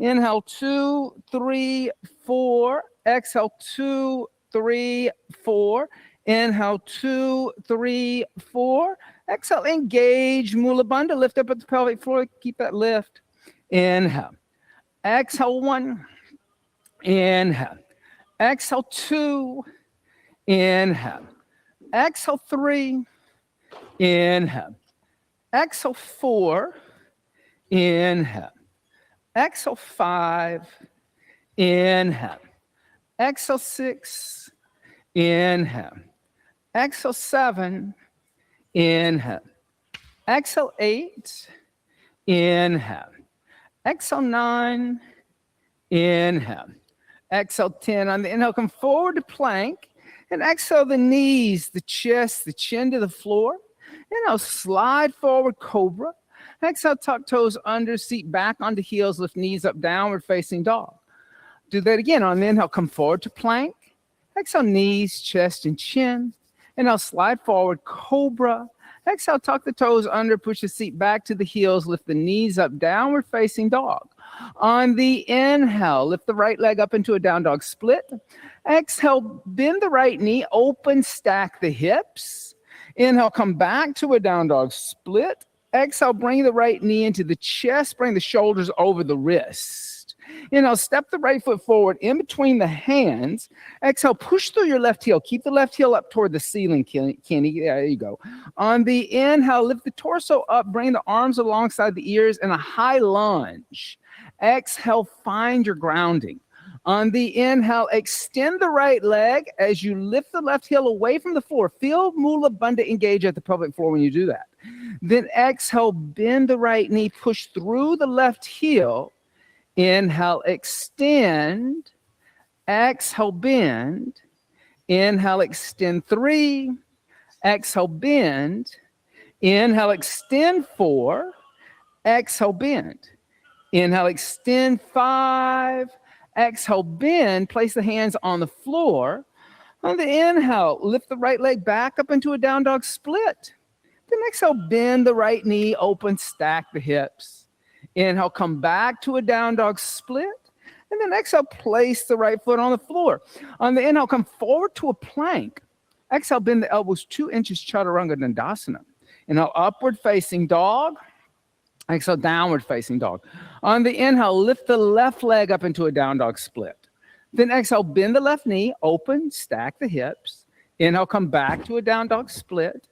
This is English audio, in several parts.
Inhale, 2, 3, 4. Exhale, 2, 3, 4. Inhale, 2, 3, 4. Exhale, engage Mula Bandha. Lift up at the pelvic floor. Keep that lift. Inhale. Exhale, 1. Inhale. Exhale, 2. Inhale. Exhale, 3. Inhale. Exhale, 4. Inhale. Exhale, 5. Inhale. Exhale, 6. Inhale. Exhale, 7. Inhale. Exhale, 8. Inhale. Exhale, 9. Inhale. Exhale, 10. On the inhale, come forward to plank. And exhale the knees, the chest, the chin to the floor. Inhale, slide forward, cobra. Exhale, tuck toes under, seat back onto heels, lift knees up, downward facing dog. Do that again. On the inhale, come forward to plank. Exhale, knees, chest, and chin. Inhale, slide forward, cobra. Exhale, tuck the toes under, push the seat back to the heels, lift the knees up, downward facing dog. On the inhale, lift the right leg up into a down dog split. Exhale, bend the right knee, open, stack the hips. Inhale, come back to a down dog split. Exhale, bring the right knee into the chest, bring the shoulders over the wrist. Inhale, step the right foot forward in between the hands. Exhale, push through your left heel. Keep the left heel up toward the ceiling, Kenny. There you go. On the inhale, lift the torso up, bring the arms alongside the ears in a high lunge. Exhale, find your grounding. On the inhale, extend the right leg as you lift the left heel away from the floor. Feel Mula Bandha engage at the pelvic floor when you do that. Then exhale, bend the right knee, push through the left heel. Inhale, extend. Exhale, bend. Inhale, extend 3. Exhale, bend. Inhale, extend 4. Exhale, bend. Inhale, extend 5. Exhale, bend. Place the hands on the floor. On the inhale, lift the right leg back up into a down dog split. Then exhale, bend the right knee, open, stack the hips. Inhale, come back to a down dog split. And then exhale, place the right foot on the floor. On the inhale, come forward to a plank. Exhale, bend the elbows 2 inches, chaturanga dandasana. Inhale, upward facing dog. Exhale, downward facing dog. On the inhale, lift the left leg up into a down dog split. Then exhale, bend the left knee, open, stack the hips. Inhale, come back to a down dog split.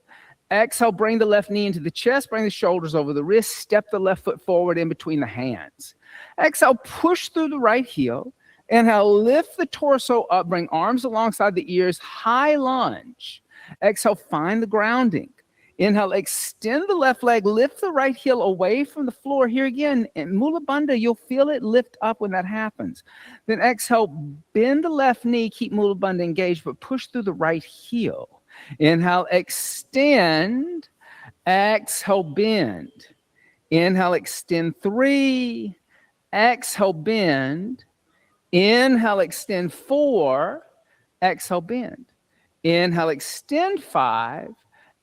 Exhale, bring the left knee into the chest, bring the shoulders over the wrist, step the left foot forward in between the hands. Exhale, push through the right heel. Inhale, lift the torso up, bring arms alongside the ears, high lunge. Exhale, find the grounding. Inhale, extend the left leg, lift the right heel away from the floor. Here again, in Mula Bandha, you'll feel it lift up when that happens. Then exhale, bend the left knee, keep Mula Bandha engaged, but push through the right heel. Inhale, extend. Exhale, bend. Inhale, extend 3. Exhale, bend. Inhale, extend 4. Exhale, bend. Inhale, extend 5.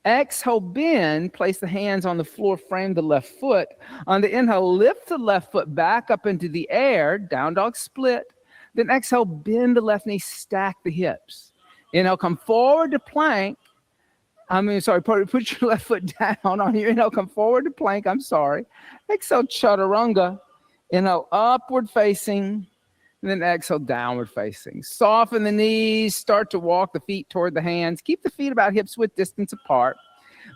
Exhale, bend, place the hands on the floor, frame the left foot. On the inhale, lift the left foot back up into the air, down dog split. Then exhale, bend the left knee, stack the hips. Inhale, come forward to plank. Put your left foot down on your inhale, come forward to plank. Exhale, chaturanga. Inhale, upward facing. And then exhale, downward facing. Soften the knees. Start to walk the feet toward the hands. Keep the feet about hips width distance apart.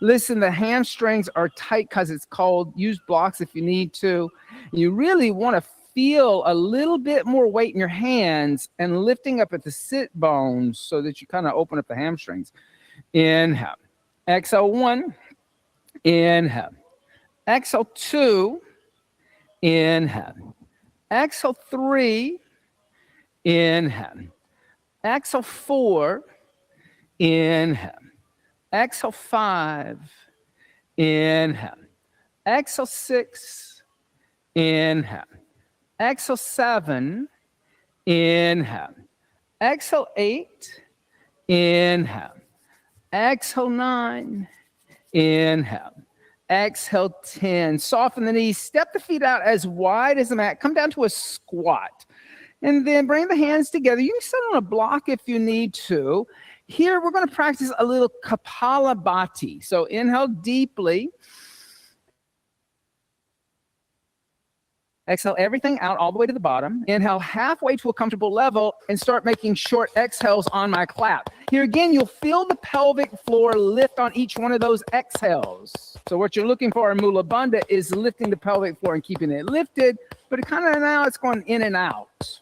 Listen, the hamstrings are tight because it's cold. Use blocks if you need to. You really want to feel a little bit more weight in your hands and lifting up at the sit bones so that you kind of open up the hamstrings. Inhale. Exhale, 1. Inhale. Exhale, 2. Inhale. Exhale, 3. Inhale. Exhale, 4. Inhale. Exhale, 5. Inhale. Exhale, 6. Inhale. Exhale, 7. Inhale. Exhale, 8. Inhale. Exhale, 9. Inhale. Exhale, 10. Soften the knees. Step the feet out as wide as the mat. Come down to a squat. And then bring the hands together. You can sit on a block if you need to. Here, we're going to practice a little Kapalabhati. So inhale deeply. Exhale everything out all the way to the bottom. Inhale halfway to a comfortable level and start making short exhales on my clap. Here again, you'll feel the pelvic floor lift on each one of those exhales. So what you're looking for in Mula Bandha is lifting the pelvic floor and keeping it lifted, but it kind of now it's going in and out.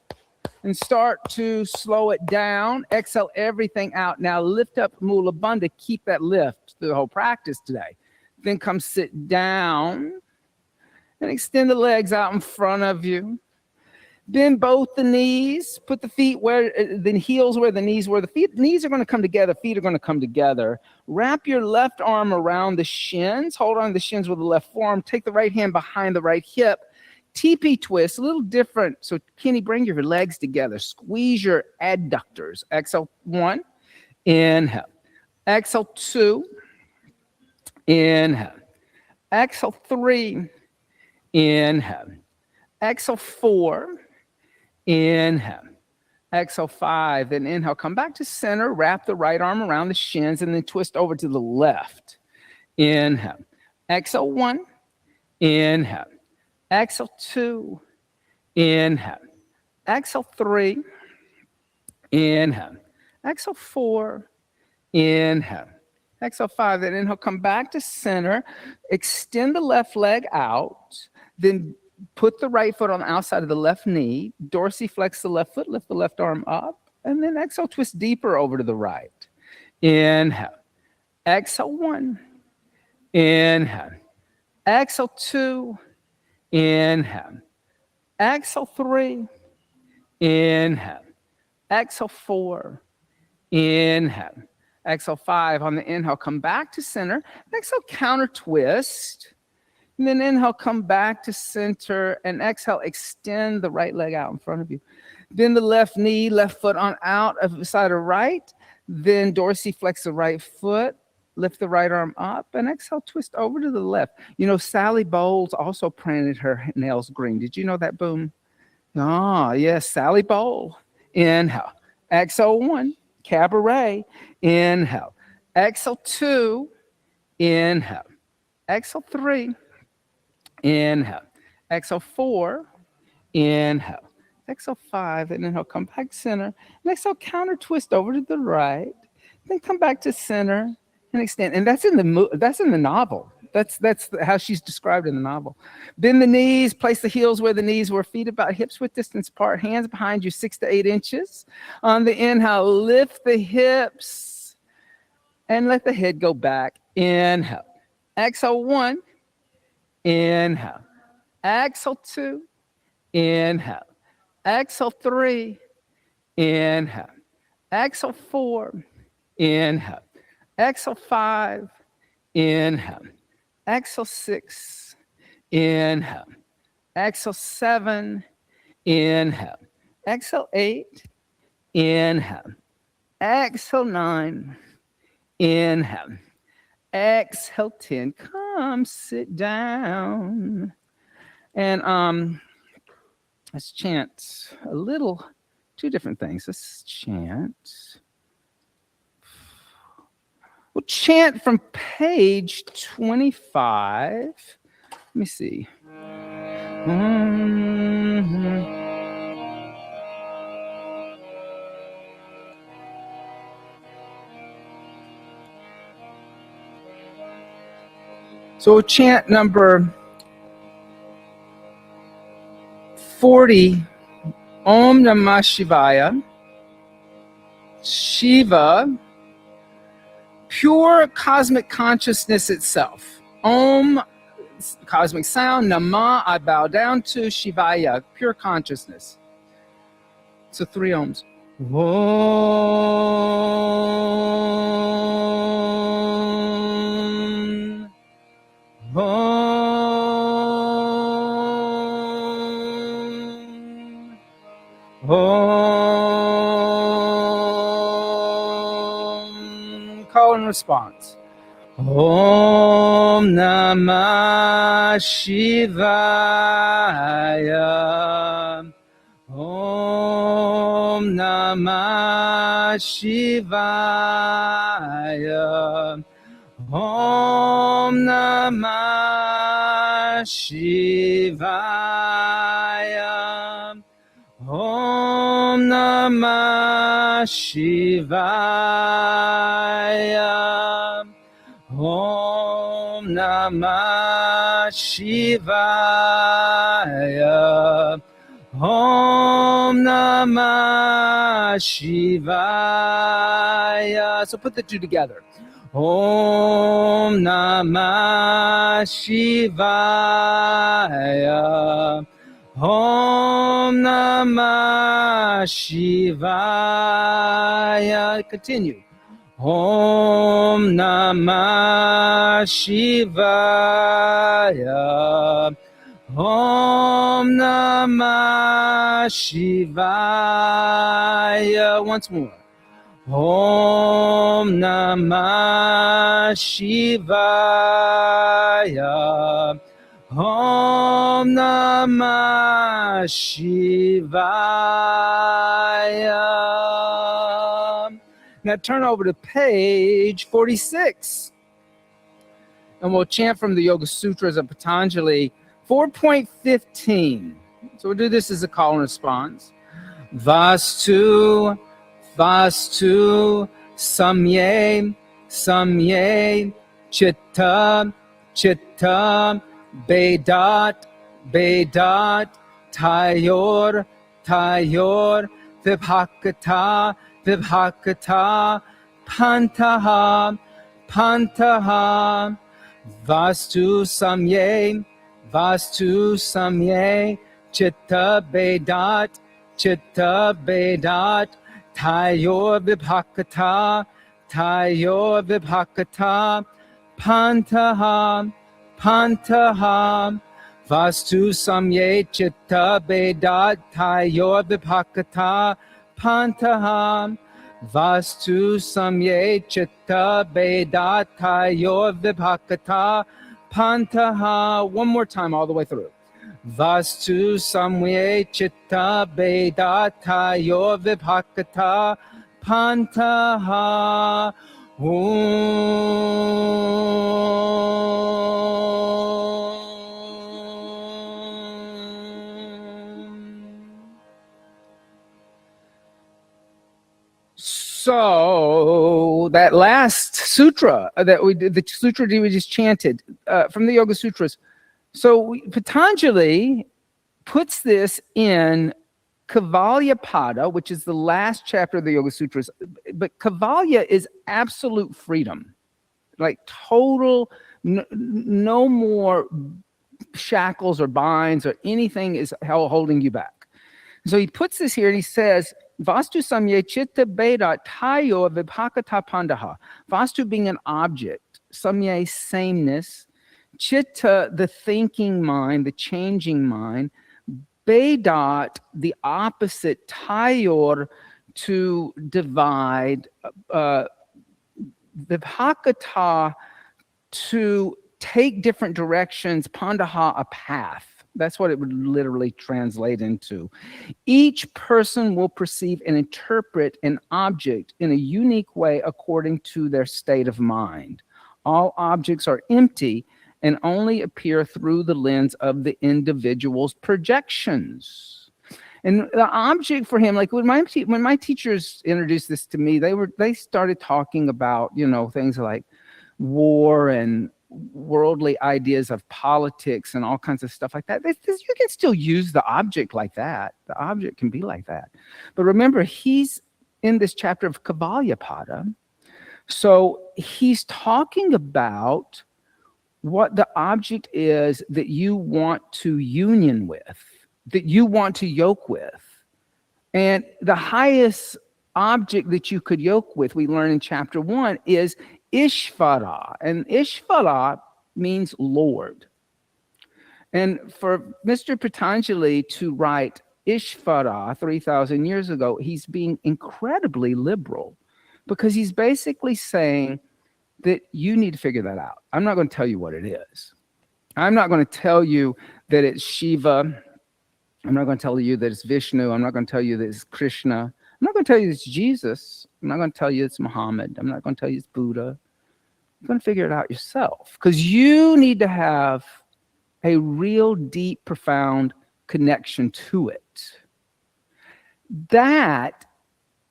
And start to slow it down. Exhale everything out. Now lift up Mula Bandha. Keep that lift through the whole practice today. Then come sit down. And extend the legs out in front of you. Bend both the knees. Put the feet where the heels where the knees were. The knees are going to come together. Feet are going to come together. Wrap your left arm around the shins. Hold on to the shins with the left forearm. Take the right hand behind the right hip. TP twist, a little different. So Kenny, bring your legs together. Squeeze your adductors. Exhale 1. Inhale. Exhale 2. Inhale. Exhale 3. Inhale. Exhale 4. Inhale. Exhale 5. Then inhale. Come back to center. Wrap the right arm around the shins and then twist over to the left. Inhale. Exhale 1. Inhale. Exhale 2. Inhale. Exhale 3. Inhale. Exhale 4. Inhale. Exhale 5. Then inhale. Come back to center. Extend the left leg out. Then put the right foot on the outside of the left knee. Dorsiflex the left foot. Lift the left arm up. And then exhale, twist deeper over to the right. Inhale. Exhale 1. Inhale. Exhale 2. Inhale. Exhale 3. Inhale. Exhale 4. Inhale. Exhale 5. On the inhale, come back to center. Exhale, counter twist. And then inhale, come back to center. And exhale, extend the right leg out in front of you. Bend the left knee, left foot on out of the side of right. Then dorsiflex the right foot. Lift the right arm up. And exhale, twist over to the left. You know, Sally Bowles also painted her nails green. Did you know that, Boom? Ah, yes, Sally Bowles. Inhale. Exhale 1. Cabaret. Inhale. Exhale 2. Inhale. Exhale 3. Inhale. Exhale 4. Inhale. Exhale 5. And inhale, come back center. And exhale, counter twist over to the right. Then come back to center and extend. And that's in the novel. That's how she's described in the novel. Bend the knees, place the heels where the knees were, feet about hips width distance apart, hands behind you 6 to 8 inches. On the inhale, lift the hips and let the head go back. Inhale. Exhale 1. Inhale. Exhale 2. Inhale. Exhale 3. Inhale. Exhale 4. Inhale. Exhale 5. Inhale. Exhale 6. Inhale. Exhale 7. Inhale. Exhale 8. Inhale. Exhale 9. Inhale. Exhale 10. Come sit down. And let's chant a little, 2 different things. Let's chant. We'll chant from page 25. Let me see. So we'll chant number 40. Om Namah Shivaya. Shiva, pure cosmic consciousness itself. Om, cosmic sound. Namah, I bow down to. Shivaya, pure consciousness. So 3 ohms. Om. Om. Om. Call and response. Om Namah Shivaya. Om Namah Shivaya. Om Namah Shivaya. Om Namah Shivaya. Om Namah Shivaya. Om Namah Shivaya. So put the two together. Om Namah Shivaya. Om Namah Shivaya. Continue. Om Namah Shivaya. Om Namah Shivaya. Once more. Om Namah Shivaya. Om Namah Shivaya. Now turn over to page 46. And we'll chant from the Yoga Sutras of Patanjali 4.15. So we'll do this as a call and response. Vastu, Vastu, Samye, Samye, Chitta, Chitta, Bedat, Bedat, Tayor, Tayor, Vibhakata, Vibhakata, Pantaha, Pantaha, Vastu Samye, Vastu Samye, Chitta Bedat, Chitta Bedat, Tayor Vibhakata, Tayor Vibhakata, Pantaha, Pantaha, Vastu Samye, Chitta Bedat, Tayor Vibhakata, Pantaha, Vastu Samye, Chitta Bedat, Tayor Vibhakata, Pantaha. One more time all the way through. Vastu Samye, Chitta Bedat, Tayor Vibhakata, Pantaha. So that last sutra that we did, the sutra we just chanted from the Yoga Sutras. So Patanjali puts this in Kavalyapada, which is the last chapter of the Yoga Sutras. But Kavalya is absolute freedom, like total, no more shackles or binds or anything is holding you back. So he puts this here and he says, Vastu Samye Chitta Beda Tayo Vibhakata Pandaha. Vastu being an object, Samye sameness, Chitta the thinking mind, the changing mind, Bedat the opposite, Tayor to divide, Vibhakata to take different directions, Pandaha a path. That's what it would literally translate into. Each person will perceive and interpret an object in a unique way according to their state of mind. All objects are empty and only appear through the lens of the individual's projections. And the object for him, like when my teachers introduced this to me, they started talking about, things like war and worldly ideas of politics and all kinds of stuff like that. You can still use the object like that. The object can be like that. But remember, he's in this chapter of Kavalyapada. So he's talking about what the object is that you want to union with, that you want to yoke with. And the highest object that you could yoke with, we learn in chapter 1, is Ishvara. And Ishvara means Lord. And for Mr. Patanjali to write Ishvara 3,000 years ago, he's being incredibly liberal because he's basically saying that you need to figure that out. I'm not going to tell you what it is. I'm not going to tell you that it's Shiva. I'm not going to tell you that it's Vishnu. I'm not going to tell you that it's Krishna. I'm not going to tell you it's Jesus. I'm not going to tell you it's Muhammad. I'm not going to tell you it's Buddha. You're going to figure it out yourself, because you need to have a real deep, profound connection to it. That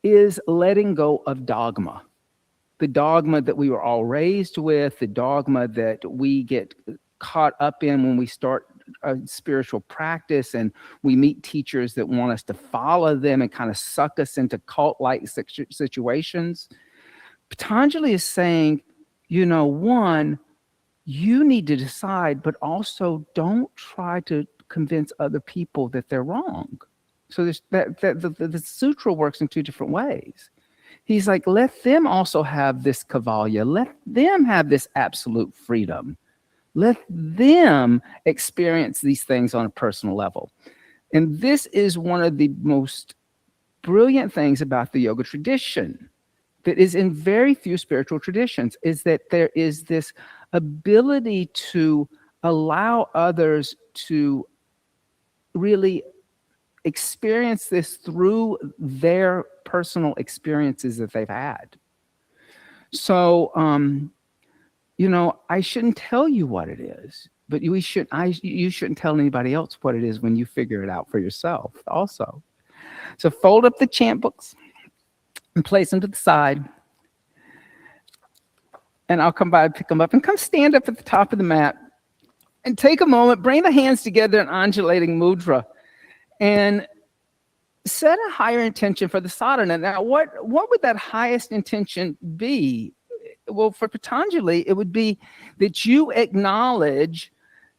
is letting go of dogma. The dogma that we were all raised with, the dogma that we get caught up in when we start a spiritual practice and we meet teachers that want us to follow them and kind of suck us into cult-like situations. Patanjali is saying, one, you need to decide, but also don't try to convince other people that they're wrong. So the sutra works in two different ways. He's like, let them also have this kavalya. Let them have this absolute freedom. Let them experience these things on a personal level. And this is one of the most brilliant things about the yoga tradition that is in very few spiritual traditions, is that there is this ability to allow others to really experience this through their personal experiences that they've had. So, I shouldn't tell you what it is, but you shouldn't tell anybody else what it is when you figure it out for yourself also. So fold up the chant books and place them to the side. And I'll come by and pick them up, and come stand up at the top of the mat and take a moment, bring the hands together in undulating mudra, and set a higher intention for the sadhana. Now, what would that highest intention be? Well, for Patanjali, it would be that you acknowledge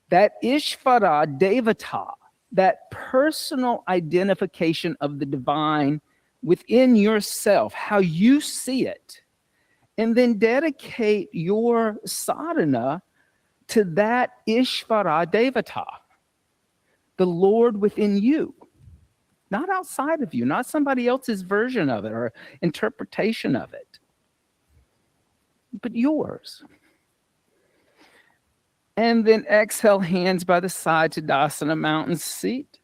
that Ishvara Devata, that personal identification of the divine within yourself, how you see it, and then dedicate your sadhana to that Ishvara Devata, the Lord within you, not outside of you, not somebody else's version of it or interpretation of it, but yours. And then exhale, hands by the side to Tadasana, mountain seat.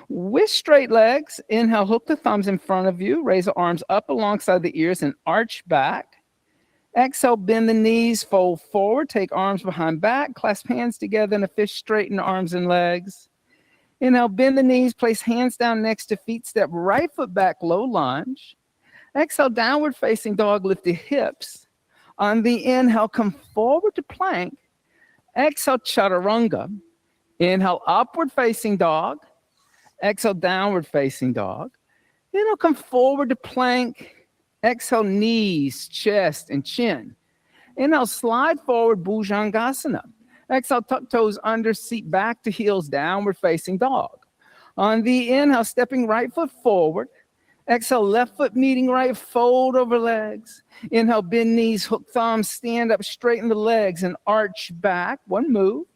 With straight legs, inhale, hook the thumbs in front of you, raise the arms up alongside the ears and arch back. Exhale, bend the knees, fold forward, take arms behind back, clasp hands together in a fish, straighten arms and legs. Inhale, bend the knees, place hands down next to feet, step right foot back, low lunge. Exhale, downward facing dog, lift the hips. On the inhale, come forward to plank. Exhale, chaturanga. Inhale, upward facing dog. Exhale, downward facing dog. Inhale, come forward to plank. Exhale, knees, chest, and chin. Inhale, slide forward, Bhujangasana. Exhale, tuck toes under, seat back to heels, downward facing dog. On the inhale, stepping right foot forward. Exhale, left foot meeting right, fold over legs. Inhale, bend knees, hook thumbs, stand up, straighten the legs, and arch back. One move.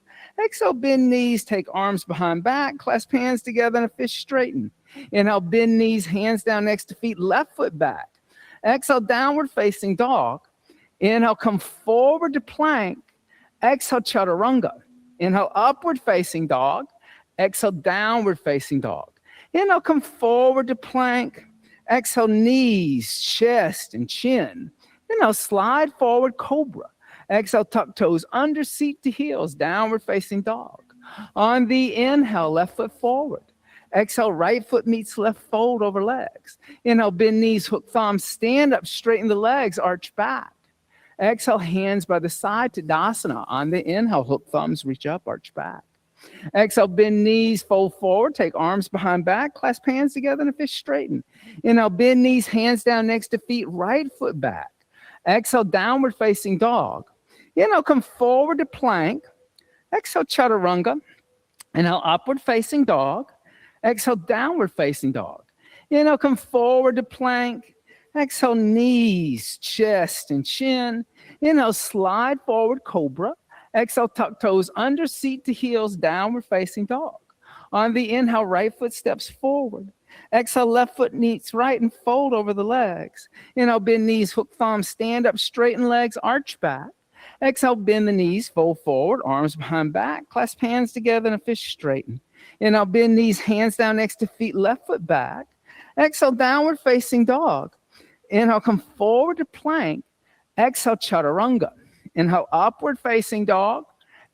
Exhale, bend knees, take arms behind back, clasp hands together in a fish, straighten. Inhale, bend knees, hands down next to feet, left foot back. Exhale, downward facing dog. Inhale, come forward to plank. Exhale, chaturanga. Inhale, upward facing dog. Exhale, downward facing dog. Inhale, come forward to plank. Exhale, knees, chest, and chin. Inhale, slide forward, cobra. Exhale, tuck toes under, seat to heels, downward facing dog. On the inhale, left foot forward. Exhale, right foot meets left, fold over legs. Inhale, bend knees, hook thumbs, stand up, straighten the legs, arch back. Exhale, hands by the side to Tadasana. On the inhale, hook thumbs, reach up, arch back. Exhale, bend knees, fold forward, take arms behind back, clasp hands together in a fish, straighten. Inhale, bend knees, hands down next to feet, right foot back. Exhale, downward facing dog. Inhale, come forward to plank. Exhale, chaturanga. Inhale, upward facing dog. Exhale, downward facing dog. Inhale, come forward to plank. Exhale, knees, chest, and chin. Inhale, slide forward, cobra. Exhale, tuck toes under, seat to heels, downward facing dog. On the inhale, right foot steps forward. Exhale, left foot meets right and fold over the legs. Inhale, bend knees, hook thumbs, stand up, straighten legs, arch back. Exhale, bend the knees, fold forward, arms behind back, clasp hands together in a fish straighten. Inhale, bend knees, hands down next to feet, left foot back. Exhale, downward facing dog. Inhale, come forward to plank. Exhale, chaturanga. Inhale, upward facing dog.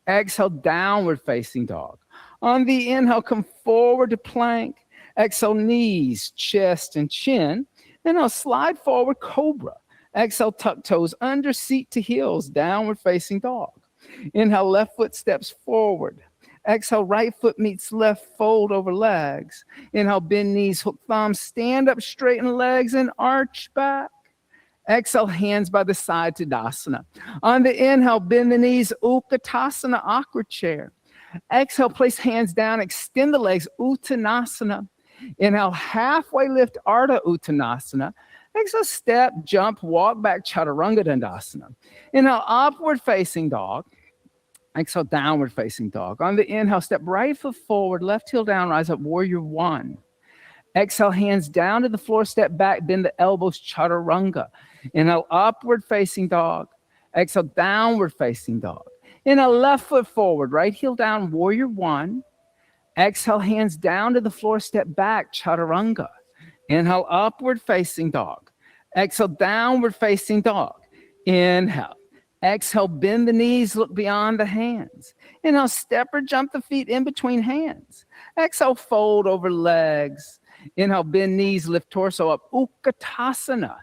Exhale, downward facing dog. On the inhale, come forward to plank. Exhale, knees, chest, and chin. Inhale, slide forward, cobra. Exhale, tuck toes under, seat to heels, downward facing dog. Inhale, left foot steps forward. Exhale, right foot meets left, fold over legs. Inhale, bend knees, hook thumbs, stand up, straighten legs, and arch back. Exhale, hands by the side to Tadasana. On the inhale, bend the knees, Utkatasana, awkward chair. Exhale, place hands down, extend the legs, Uttanasana. Inhale, halfway lift, Ardha Uttanasana. Exhale, step, jump, walk back, Chaturanga Dandasana. Inhale, upward facing dog. Exhale, downward facing dog. On the inhale, step right foot forward, left heel down, rise up, warrior one. Exhale, hands down to the floor, step back, bend the elbows, chaturanga. Inhale, upward facing dog. Exhale, downward facing dog. Inhale, left foot forward, right heel down, warrior one. Exhale, hands down to the floor, step back, chaturanga. Inhale, upward facing dog. Exhale, downward facing dog. Inhale. Exhale, bend the knees, look beyond the hands. Inhale, step or jump the feet in between hands. Exhale, fold over legs. Inhale, bend knees, lift torso up, Utkatasana.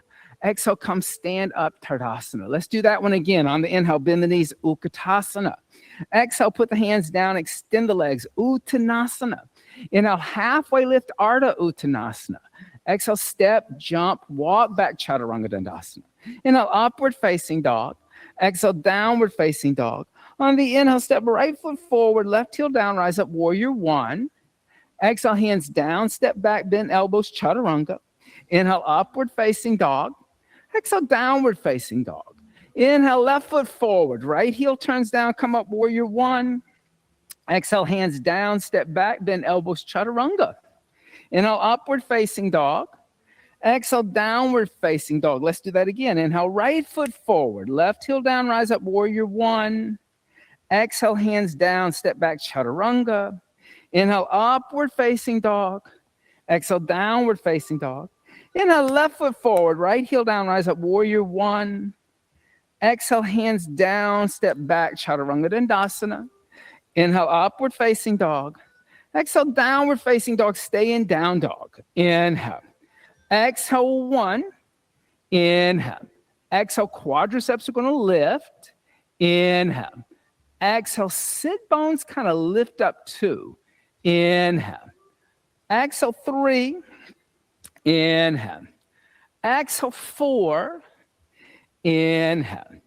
Exhale, come stand up, Tadasana. Let's do that one again. On the inhale, bend the knees, Utkatasana. Exhale, put the hands down, extend the legs, Uttanasana. Inhale, halfway lift, Ardha Uttanasana. Exhale, step, jump, walk back, Chaturanga Dandasana. Inhale, upward facing dog. Exhale, downward facing dog. On the inhale, step right foot forward, left heel down, rise up, warrior one. Exhale, hands down, step back, bend elbows, chaturanga. Inhale, upward facing dog. Exhale, downward facing dog. Inhale, left foot forward, right heel turns down, come up, warrior one. Exhale, hands down, step back, bend elbows, chaturanga. Inhale, upward facing dog. Exhale, downward facing dog. Let's do that again. Inhale, right foot forward, left heel down, rise up, warrior one. Exhale, hands down, step back, chaturanga. Inhale, upward facing dog. Exhale, downward facing dog. Inhale, left foot forward, right heel down, rise up, warrior one. Exhale, hands down, step back, Chaturanga Dandasana. Inhale, upward facing dog. Exhale, downward facing dog, stay in down dog. Inhale. Exhale, one. Inhale. Exhale, quadriceps are going to lift. Inhale. Exhale, sit bones kind of lift up two. Inhale. Exhale, three. Inhale. Exhale, four. Inhale.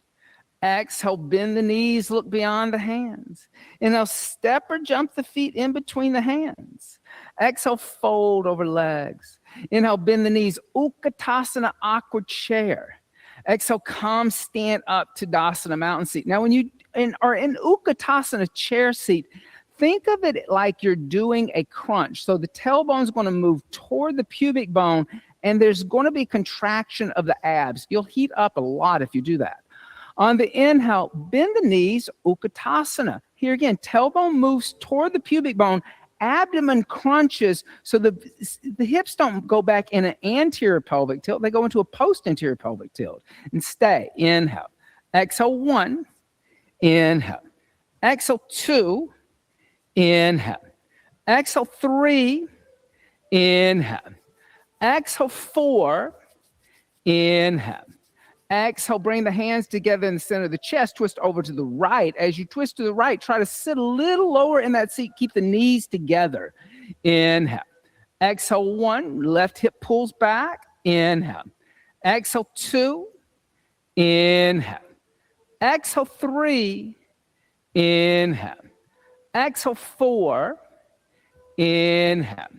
Exhale, bend the knees, look beyond the hands. Inhale, step or jump the feet in between the hands. Exhale, fold over legs. Inhale, bend the knees, Utkatasana, awkward chair. Exhale, come stand up, Tadasana, mountain seat. Now, when you are in Utkatasana, chair seat, think of it like you're doing a crunch. So the tailbone is going to move toward the pubic bone, and there's going to be contraction of the abs. You'll heat up a lot if you do that. On the inhale, bend the knees, Utkatasana. Here again, tailbone moves toward the pubic bone, abdomen crunches, so the hips don't go back in an anterior pelvic tilt. They go into a post-anterior pelvic tilt. And stay. Inhale. Exhale, one. Inhale. Exhale, two. Inhale. Exhale, three. Inhale. Exhale, four. Inhale. Exhale, bring the hands together in the center of the chest. Twist over to the right. As you twist to the right, try to sit a little lower in that seat. Keep the knees together. Inhale. Exhale, one. Left hip pulls back. Inhale. Exhale, two. Inhale. Exhale, three. Inhale. Exhale, four. Inhale.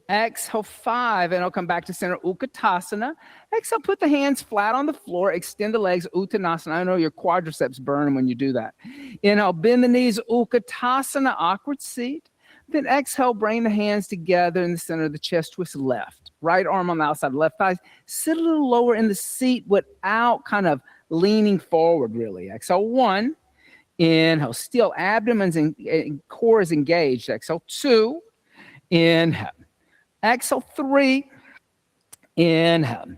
Exhale, five, and I'll come back to center, Utkatasana. Exhale, put the hands flat on the floor, extend the legs, Uttanasana. I know your quadriceps burn when you do that. Inhale, bend the knees, Utkatasana, awkward seat. Then exhale, bring the hands together in the center of the chest, twist left. Right arm on the outside, left thigh. Sit a little lower in the seat without kind of leaning forward, really. Exhale, 1. Inhale, still abdomen and core is engaged. Exhale, 2. Inhale. Exhale, 3. Inhale.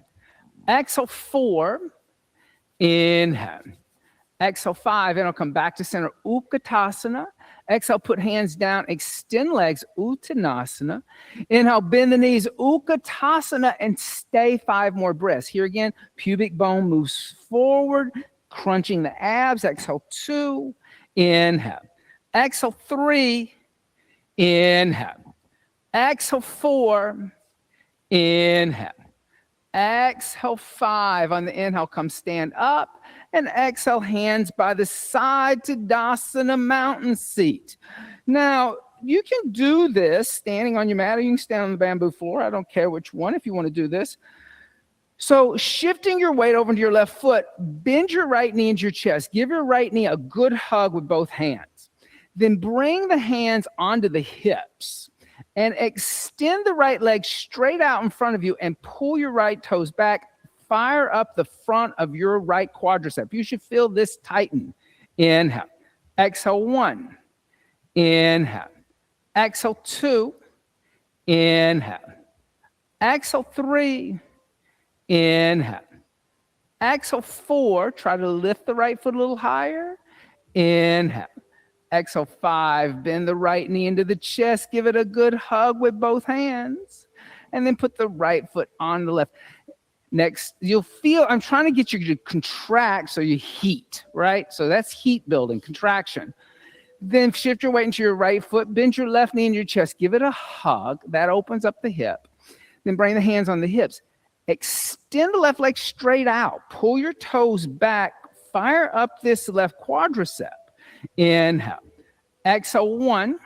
Exhale, 4. Inhale. Exhale, 5. And I'll come back to center. Utkatasana. Exhale, put hands down. Extend legs. Uttanasana. Inhale, bend the knees. Utkatasana. And stay 5 more breaths. Here again, pubic bone moves forward, crunching the abs. Exhale, 2. Inhale. Exhale, 3. Inhale. Exhale, 4. Inhale. Exhale, 5. On the inhale, come stand up. And exhale, hands by the side to Tadasana, mountain seat. Now, you can do this standing on your mat, or you can stand on the bamboo floor. I don't care which one if you want to do this. So shifting your weight over to your left foot, bend your right knee into your chest. Give your right knee a good hug with both hands. Then bring the hands onto the hips and extend the right leg straight out in front of you and pull your right toes back. Fire up the front of your right quadricep. You should feel this tighten. Inhale. Exhale, 1. Inhale. Exhale, 2. Inhale. Exhale, 3. Inhale. Exhale, 4. Try to lift the right foot a little higher. Inhale. Exhale, 5. Bend the right knee into the chest. Give it a good hug with both hands. And then put the right foot on the left. Next, you'll feel, I'm trying to get you to contract so you heat, right? So that's heat building, contraction. Then shift your weight into your right foot. Bend your left knee into your chest. Give it a hug. That opens up the hip. Then bring the hands on the hips. Extend the left leg straight out. Pull your toes back. Fire up this left quadricep. Inhale. Exhale, 1.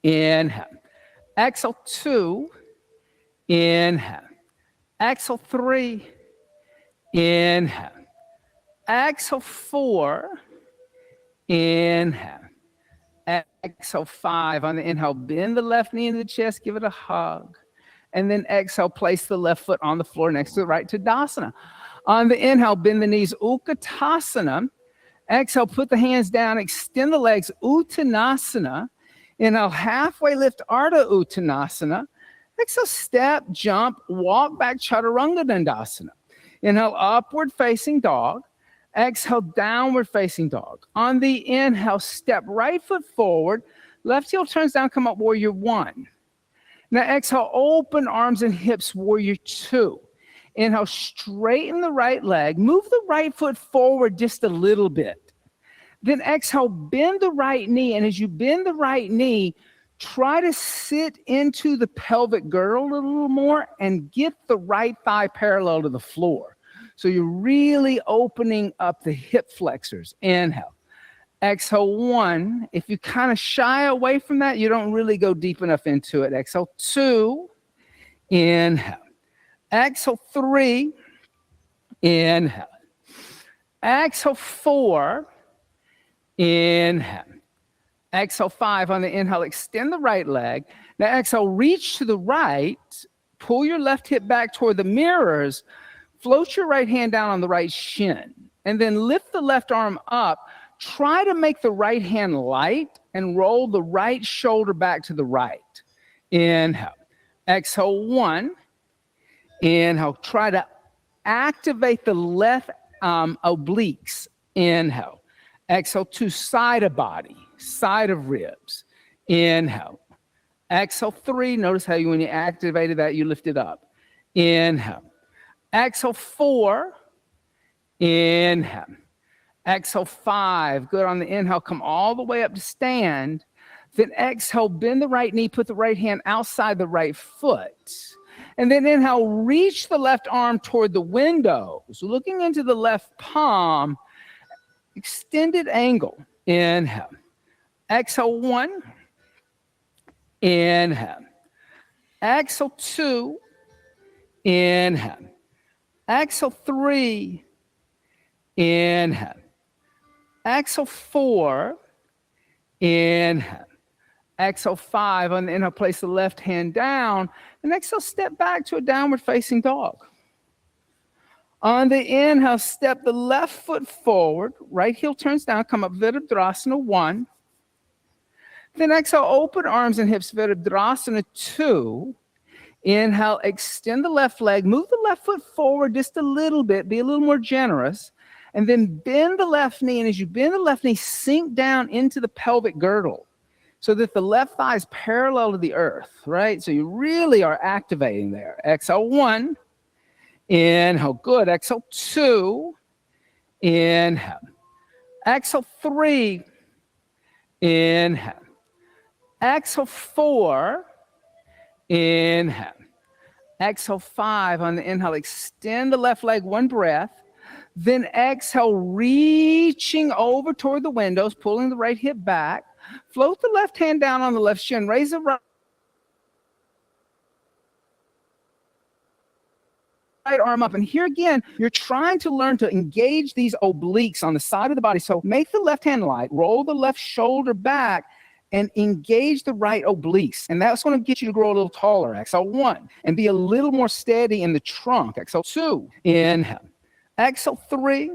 Inhale. Exhale, 2. Inhale. Exhale, 3. Inhale. Exhale, 4. Inhale. Exhale, 5. On the inhale, bend the left knee into the chest. Give it a hug. And then exhale, place the left foot on the floor next to the right, Tadasana. On the inhale, bend the knees, Utkatasana. Exhale, put the hands down, extend the legs, Uttanasana. Inhale, halfway lift, Ardha Uttanasana. Exhale, step, jump, walk back, Chaturanga Dandasana. Inhale, upward facing dog. Exhale, downward facing dog. On the inhale, step right foot forward. Left heel turns down, come up, warrior 1. Now exhale, open arms and hips, warrior 2. Inhale, straighten the right leg. Move the right foot forward just a little bit. Then exhale, bend the right knee. And as you bend the right knee, try to sit into the pelvic girdle a little more and get the right thigh parallel to the floor. So you're really opening up the hip flexors. Inhale. Exhale, 1. If you kind of shy away from that, you don't really go deep enough into it. Exhale, 2. Inhale. Exhale, 3. Inhale. Exhale, 4. Inhale. Exhale, 5. On the inhale, extend the right leg. Now exhale, reach to the right. Pull your left hip back toward the mirrors. Float your right hand down on the right shin. And then lift the left arm up. Try to make the right hand light and roll the right shoulder back to the right. Inhale. Exhale, 1. Inhale. Try to activate the left obliques. Inhale. Exhale, 2. Side of body, side of ribs. Inhale. Exhale, 3. Notice how when you activated that, you lifted up. Inhale. Exhale, 4. Inhale. Exhale, 5. Good. On the inhale, come all the way up to stand. Then exhale, bend the right knee, put the right hand outside the right foot. And then inhale, reach the left arm toward the window. So looking into the left palm, extended angle. Inhale. Exhale, 1. Inhale. Exhale, 2. Inhale. Exhale, 3. Inhale. Exhale, 4. Inhale. Exhale, 5. On the inhale, place the left hand down. And exhale, step back to a downward facing dog. On the inhale, step the left foot forward, right heel turns down, come up Virabhadrasana 1. Then exhale, open arms and hips, Virabhadrasana 2. Inhale, extend the left leg, move the left foot forward just a little bit, be a little more generous, and then bend the left knee. And as you bend the left knee, sink down into the pelvic girdle so that the left thigh is parallel to the earth, right? So you really are activating there. Exhale 1. Inhale, good. Exhale 2. Inhale. Exhale 3. Inhale. Exhale 4. Inhale. Exhale 5. On the inhale, extend the left leg, 1 breath. Then exhale, reaching over toward the windows, pulling the right hip back. Float the left hand down on the left shin. Raise the right arm up. And here again, you're trying to learn to engage these obliques on the side of the body. So make the left hand light, roll the left shoulder back, and engage the right obliques. And that's going to get you to grow a little taller. Exhale 1. And be a little more steady in the trunk. Exhale 2. Inhale. Exhale 3.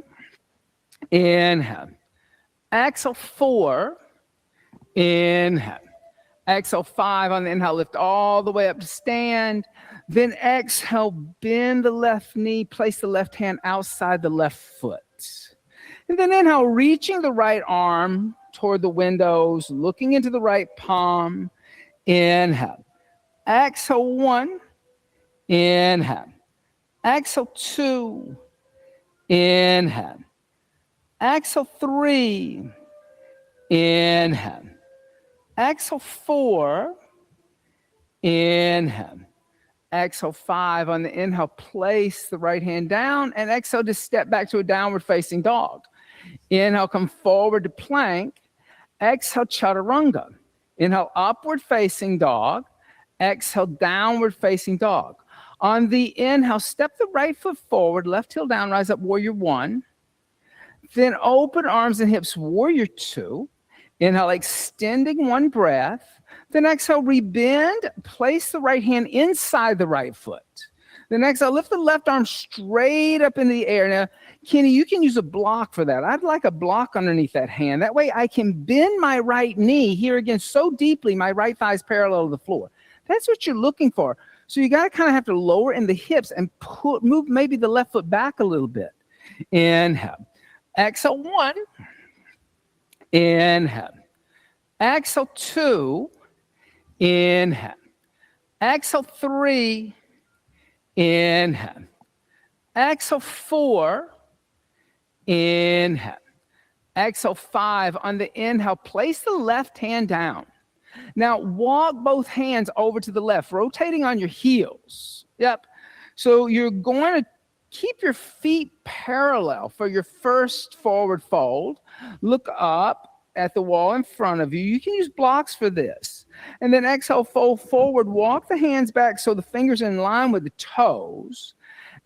Inhale. Exhale 4. Inhale. Exhale 5. On the inhale, lift all the way up to stand. Then exhale, bend the left knee, place the left hand outside the left foot. And then inhale, reaching the right arm toward the windows, looking into the right palm. Inhale. Exhale 1. Inhale. Exhale 2. Inhale. Exhale 3. Inhale. Exhale 4. Inhale. Exhale 5. On the inhale, place the right hand down, and exhale to step back to a downward facing dog. Inhale, come forward to plank. Exhale, chaturanga. Inhale, upward facing dog. Exhale, downward facing dog. On the inhale, step the right foot forward, left heel down, rise up, warrior 1. Then open arms and hips, warrior 2. Inhale, extending 1 breath. Then exhale, rebend, place the right hand inside the right foot. Then exhale, lift the left arm straight up in the air. Now, Kenny, you can use a block for that. I'd like a block underneath that hand. That way I can bend my right knee here again so deeply, my right thigh is parallel to the floor. That's what you're looking for. So you got to kind of have to lower in the hips and move maybe the left foot back a little bit. Inhale. Exhale 1. Inhale. Exhale 2. Inhale. Exhale 3. Inhale. Exhale 4. Inhale. Exhale 5. On the inhale, place the left hand down. Now walk both hands over to the left, rotating on your heels. Yep. So you're going to keep your feet parallel for your first forward fold. Look up at the wall in front of you. You can use blocks for this. And then exhale, fold forward, walk the hands back so the fingers are in line with the toes.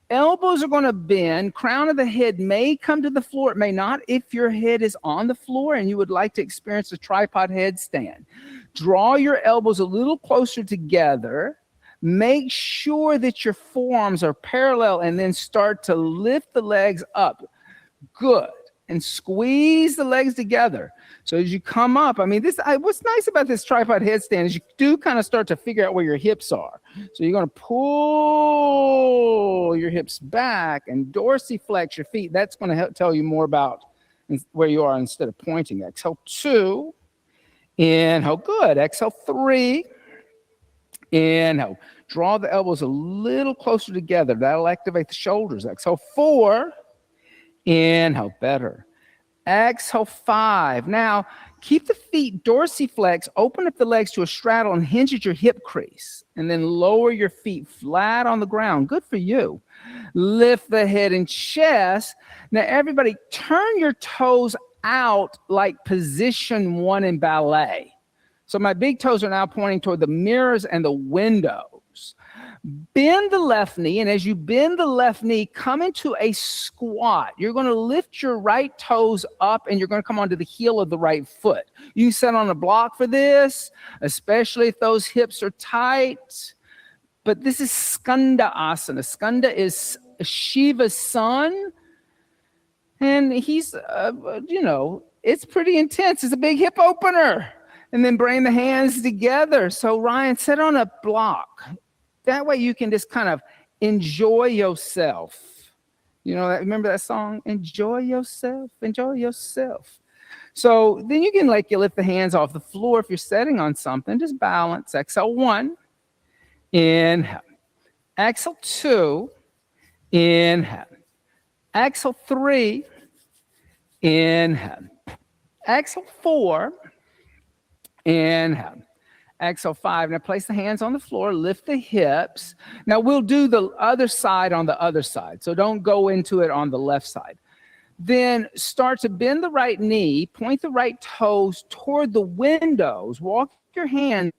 Elbows are going to bend. Crown of the head may come to the floor. It may not if your head is on the floor and you would like to experience a tripod headstand. Draw your elbows a little closer together. Make sure that your forearms are parallel and then start to lift the legs up. Good. And squeeze the legs together. So as you come up, what's nice about this tripod headstand is you do kind of start to figure out where your hips are. So you're going to pull your hips back and dorsiflex your feet. That's going to help tell you more about where you are instead of pointing. Exhale 2. Inhale, good. Exhale 3. Inhale. Draw the elbows a little closer together. That'll activate the shoulders. Exhale 4. Inhale, better. Exhale 5. Now, keep the feet dorsiflex, open up the legs to a straddle and hinge at your hip crease. And then lower your feet flat on the ground. Good for you. Lift the head and chest. Now, everybody, turn your toes out like position 1 in ballet. So my big toes are now pointing toward the mirrors and the windows. Bend the left knee, and as you bend the left knee, come into a squat. You're going to lift your right toes up, and you're going to come onto the heel of the right foot. You can sit on a block for this, especially if those hips are tight. But this is Skanda Asana. Skanda is Shiva's son. And he's, it's pretty intense. It's a big hip opener. And then bring the hands together. So Ryan, sit on a block. That way you can just kind of enjoy yourself. Remember that song? Enjoy yourself, enjoy yourself. So then you can you lift the hands off the floor. If you're sitting on something, just balance. Exhale 1, inhale. Exhale 2, inhale. Exhale 3, inhale. Exhale 4, inhale. Exhale 5. Now place the hands on the floor, lift the hips. Now we'll do the other side on the other side. So don't go into it on the left side. Then start to bend the right knee, point the right toes toward the windows. Walk your hands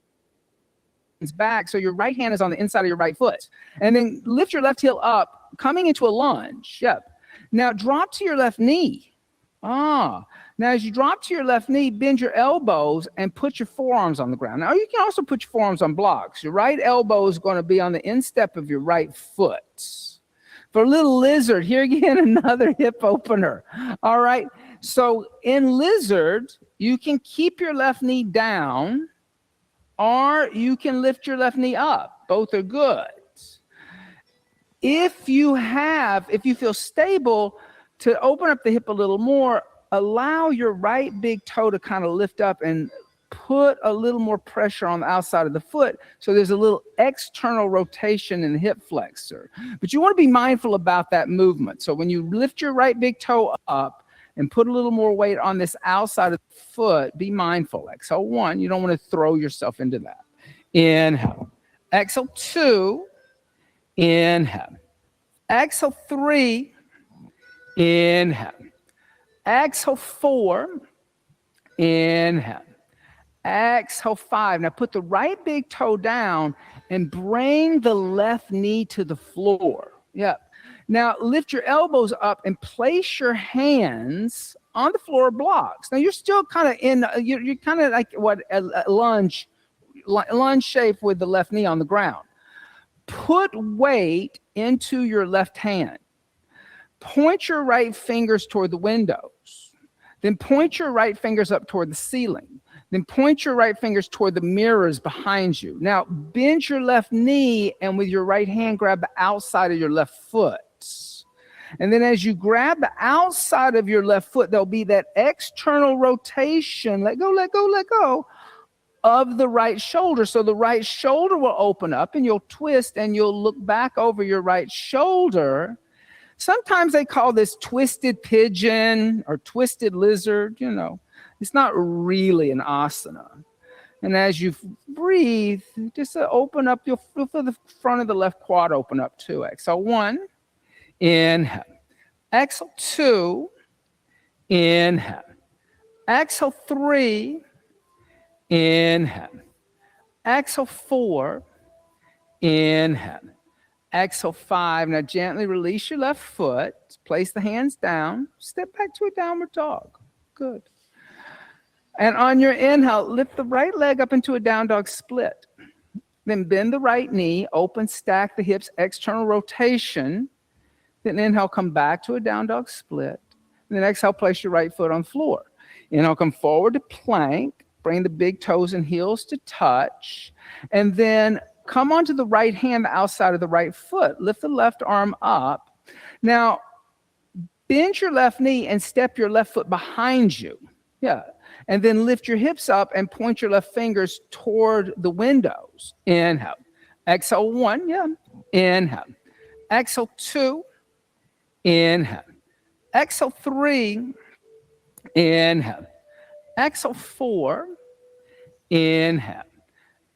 back so your right hand is on the inside of your right foot. And then lift your left heel up, coming into a lunge. Yep. Now drop to your left knee. Now as you drop to your left knee, bend your elbows and put your forearms on the ground. Now you can also put your forearms on blocks. Your right elbow is going to be on the instep of your right foot. For a little lizard, here again, another hip opener. All right. So in lizard, you can keep your left knee down or you can lift your left knee up. Both are good. If you feel stable, to open up the hip a little more, allow your right big toe to kind of lift up and put a little more pressure on the outside of the foot. So there's a little external rotation in the hip flexor. But you want to be mindful about that movement. So when you lift your right big toe up and put a little more weight on this outside of the foot, be mindful. Exhale 1, you don't want to throw yourself into that. Inhale. Exhale 2, inhale. Exhale 3, inhale. Exhale 4, inhale. Exhale 5. Now put the right big toe down and bring the left knee to the floor. Yep. Now lift your elbows up and place your hands on the floor blocks. Now you're still kind of you're kind of like a lunge shape with the left knee on the ground. Put weight into your left hand. Point your right fingers toward the windows. Then point your right fingers up toward the ceiling. Then point your right fingers toward the mirrors behind you. Now bend your left knee and with your right hand grab the outside of your left foot. And then as you grab the outside of your left foot, there'll be that external rotation. Let go, let go, let go of the right shoulder. So the right shoulder will open up and you'll twist and you'll look back over your right shoulder. Sometimes they call this twisted pigeon or twisted lizard. It's not really an asana. And as you breathe, just open up, you'll feel the front of the left quad open up too. Exhale 1, inhale. Exhale 2, inhale. Exhale 3, inhale. Exhale 4, inhale. Exhale 5. Now gently release your left foot. Place the hands down. Step back to a downward dog. Good. And on your inhale, lift the right leg up into a down dog split. Then bend the right knee, open, stack the hips, external rotation. Then inhale, come back to a down dog split. And then exhale, place your right foot on the floor. Inhale, come forward to plank. Bring the big toes and heels to touch. And then come onto the right hand, the outside of the right foot. Lift the left arm up. Now, bend your left knee and step your left foot behind you. Yeah. And then lift your hips up and point your left fingers toward the windows. Inhale. Exhale 1. Yeah. Inhale. Exhale 2. Inhale. Exhale 3. Inhale. Exhale 4. Inhale.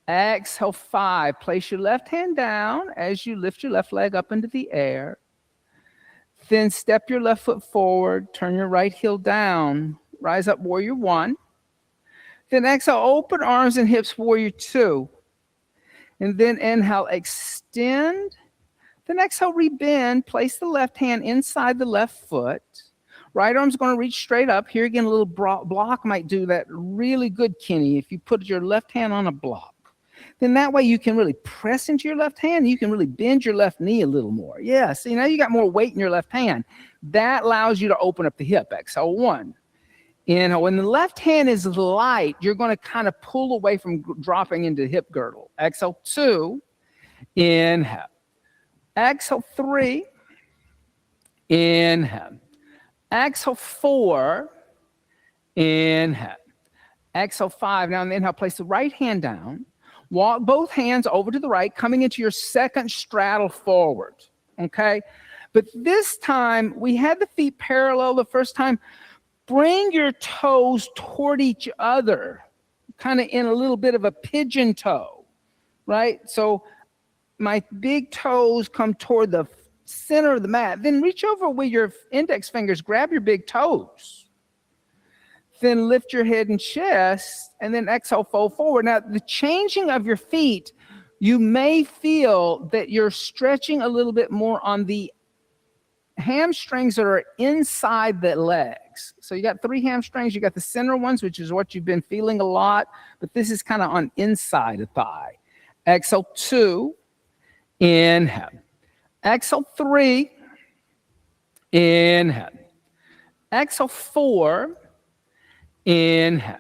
Exhale 5. Place your left hand down as you lift your left leg up into the air. Then step your left foot forward. Turn your right heel down. Rise up, warrior 1. Then exhale, open arms and hips, warrior 2. And then inhale, extend. Then exhale, rebend. Place the left hand inside the left foot. Right arm's going to reach straight up. Here again, a little block might do that really good, Kenny, if you put your left hand on a block. Then that way you can really press into your left hand. You can really bend your left knee a little more. Yeah, see, now you got more weight in your left hand. That allows you to open up the hip. Exhale, 1. Inhale. When the left hand is light, you're going to kind of pull away from dropping into the hip girdle. Exhale, 2. Inhale. Exhale, 3. Inhale. Exhale, 4. Inhale. Exhale, 5. Now, in the inhale, place the right hand down. Walk both hands over to the right, coming into your second straddle forward, okay? But this time, we had the feet parallel the first time. Bring your toes toward each other, kind of in a little bit of a pigeon toe, right? So my big toes come toward the center of the mat. Then reach over with your index fingers, grab your big toes. Then lift your head and chest, and then exhale, fold forward. Now, the changing of your feet, you may feel that you're stretching a little bit more on the hamstrings that are inside the legs. So you got 3 hamstrings. You got the center ones, which is what you've been feeling a lot, but this is kind of on inside the thigh. Exhale, 2. Inhale. Exhale, 3. Inhale. Exhale, 4. Inhale.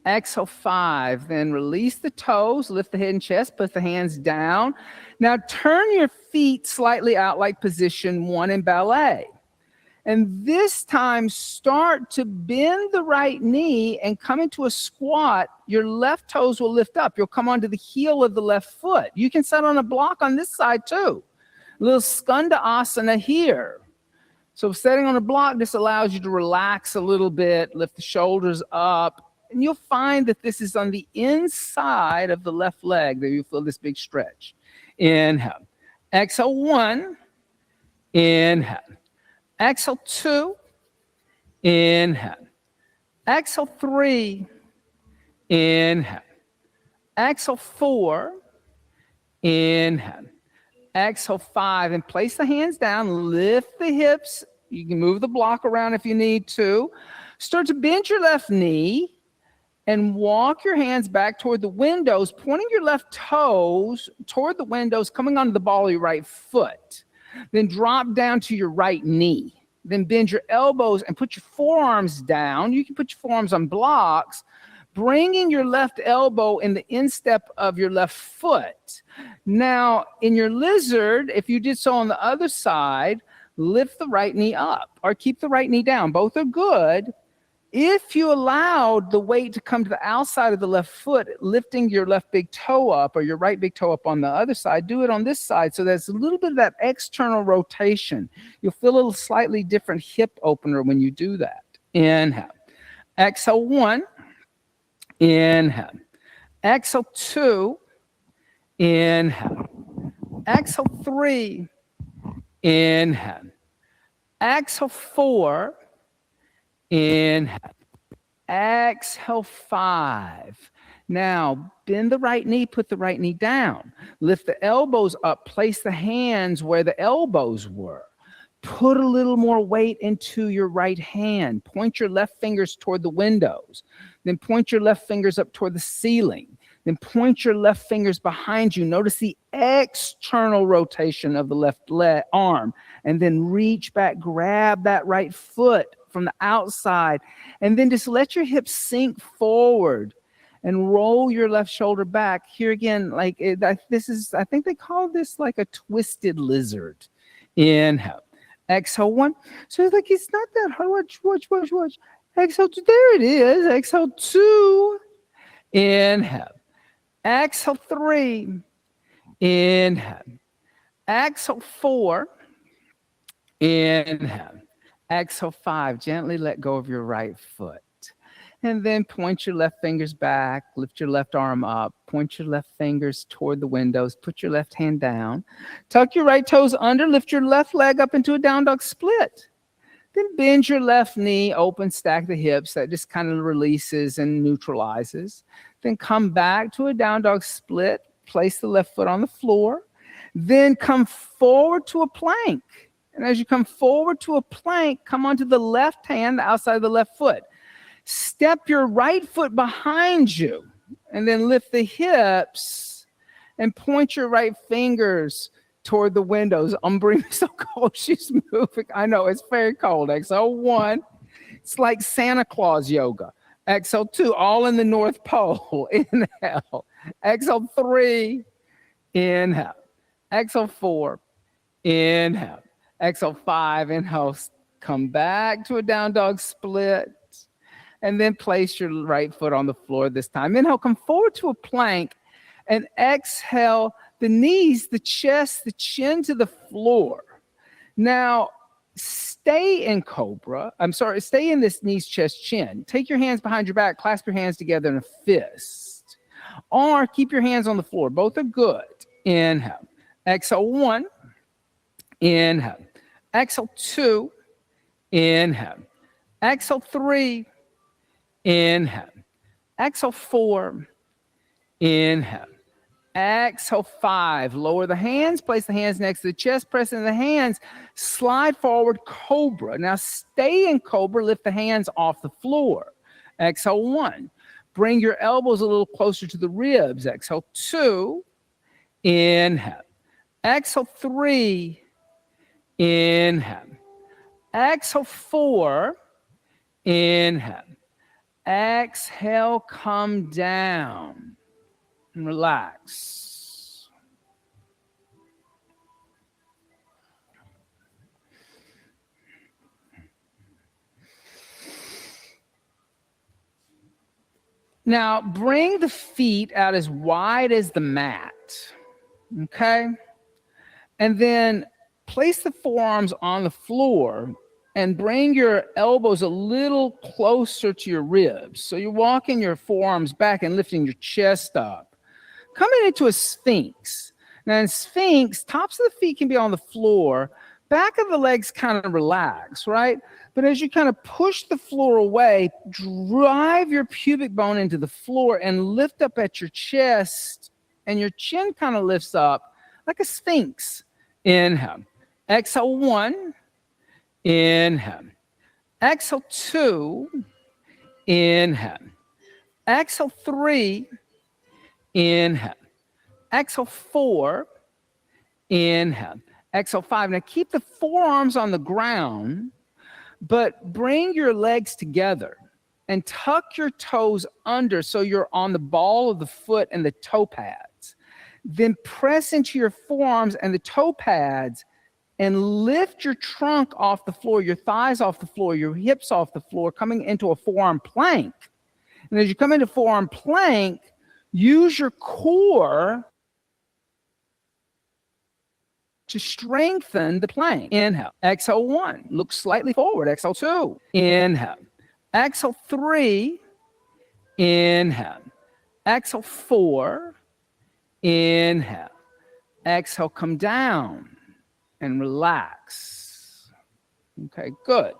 Exhale, 5. Then release the toes, lift the head and chest, put the hands down. Now turn your feet slightly out like position 1 in ballet. And this time start to bend the right knee and come into a squat. Your left toes will lift up. You'll come onto the heel of the left foot. You can sit on a block on this side too. A little skanda asana here. So sitting on a block, this allows you to relax a little bit, lift the shoulders up, and you'll find that this is on the inside of the left leg that you feel this big stretch. Inhale. Exhale, 1. Inhale. Exhale, 2. Inhale. Exhale, 3. Inhale. Exhale, 4. Inhale. Exhale, 5, and place the hands down, lift the hips. You can move the block around if you need to. Start to bend your left knee and walk your hands back toward the windows, pointing your left toes toward the windows, coming onto the ball of your right foot. Then drop down to your right knee. Then bend your elbows and put your forearms down. You can put your forearms on blocks, bringing your left elbow in the instep of your left foot. Now, in your lizard, if you did so on the other side, lift the right knee up or keep the right knee down. Both are good. If you allowed the weight to come to the outside of the left foot, lifting your left big toe up or your right big toe up on the other side, do it on this side. So there's a little bit of that external rotation. You'll feel a little slightly different hip opener when you do that. Inhale. Exhale, 1. Inhale. Exhale, 2. Inhale. Exhale, 3. Inhale. Exhale, 4. Inhale. Exhale, 5. Now, bend the right knee, put the right knee down. Lift the elbows up, place the hands where the elbows were. Put a little more weight into your right hand. Point your left fingers toward the windows. Then point your left fingers up toward the ceiling. Then point your left fingers behind you. Notice the external rotation of the left arm. And then reach back, grab that right foot from the outside. And then just let your hips sink forward and roll your left shoulder back. Here again, like this is, I think they call this like a twisted lizard. Inhale. Exhale, 1. So like it's not that hard. Watch. Exhale, 2. There it is. Exhale, 2. Inhale. Exhale, 3. Inhale. Exhale, 4. Inhale. Exhale, 5. Gently let go of your right foot. And then point your left fingers back, lift your left arm up, point your left fingers toward the windows, put your left hand down, tuck your right toes under, lift your left leg up into a down dog split. Then bend your left knee, open, stack the hips. That just kind of releases and neutralizes. Then come back to a down dog split, place the left foot on the floor. Then come forward to a plank. And as you come forward to a plank, come onto the left hand, the outside of the left foot. Step your right foot behind you. And then lift the hips and point your right fingers toward the windows. Breathing so cold, she's moving. I know, it's very cold. Exhale, 1. It's like Santa Claus yoga. Exhale, 2, all in the North Pole. Inhale. Exhale, 3. Inhale. Exhale, 4. Inhale. Exhale, 5. Inhale. Come back to a down dog split. And then place your right foot on the floor this time. Inhale, come forward to a plank. And exhale, the knees, the chest, the chin to the floor. Now, stay in cobra. Stay in this knees, chest, chin. Take your hands behind your back, clasp your hands together in a fist. Or keep your hands on the floor. Both are good. Inhale. Exhale, 1. Inhale. Exhale, 2. Inhale. Exhale, 3. Inhale. Exhale, 4. Inhale. Exhale, 5. Lower the hands. Place the hands next to the chest. Press into the hands. Slide forward, cobra. Now stay in cobra. Lift the hands off the floor. Exhale, 1. Bring your elbows a little closer to the ribs. Exhale, 2. Inhale. Exhale, 3. Inhale. Exhale, 4. Inhale. Exhale, come down and relax. Now, bring the feet out as wide as the mat, okay? And then place the forearms on the floor and bring your elbows a little closer to your ribs. So you're walking your forearms back and lifting your chest up. Coming into a sphinx. Now in sphinx, tops of the feet can be on the floor. Back of the legs kind of relax, right? But as you kind of push the floor away, drive your pubic bone into the floor and lift up at your chest. And your chin kind of lifts up like a sphinx. Inhale. Exhale, 1. Inhale. Exhale, 2. Inhale. Exhale, 3. Inhale. Exhale, 4. Inhale. Exhale, 5. Now keep the forearms on the ground, but bring your legs together and tuck your toes under so you're on the ball of the foot and the toe pads. Then press into your forearms and the toe pads and lift your trunk off the floor, your thighs off the floor, your hips off the floor, coming into a forearm plank. And as you come into forearm plank, use your core to strengthen the plank. Inhale. Exhale, 1. Look slightly forward. Exhale, 2. Inhale. Exhale, 3. Inhale. Exhale, 4. Inhale. Exhale, come down and relax. Okay, good.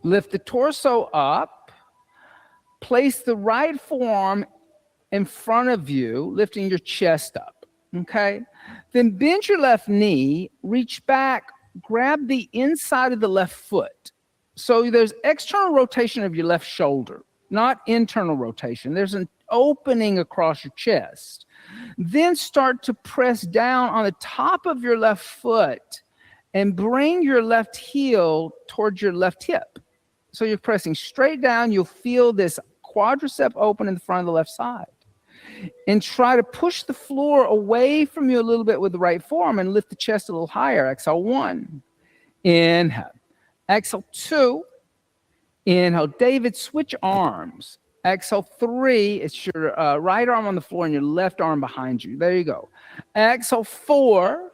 Lift the torso up. Place the right forearm in front of you, lifting your chest up. Okay? Then bend your left knee, reach back, grab the inside of the left foot. So there's external rotation of your left shoulder, not internal rotation. There's an opening across your chest. Then start to press down on the top of your left foot and bring your left heel towards your left hip. So you're pressing straight down. You'll feel this quadricep open in the front of the left side. And try to push the floor away from you a little bit with the right forearm and lift the chest a little higher. Exhale, 1. Inhale. Exhale, 2. Inhale. David, switch arms. Exhale, 3. It's your right arm on the floor and your left arm behind you. There you go. Exhale, 4.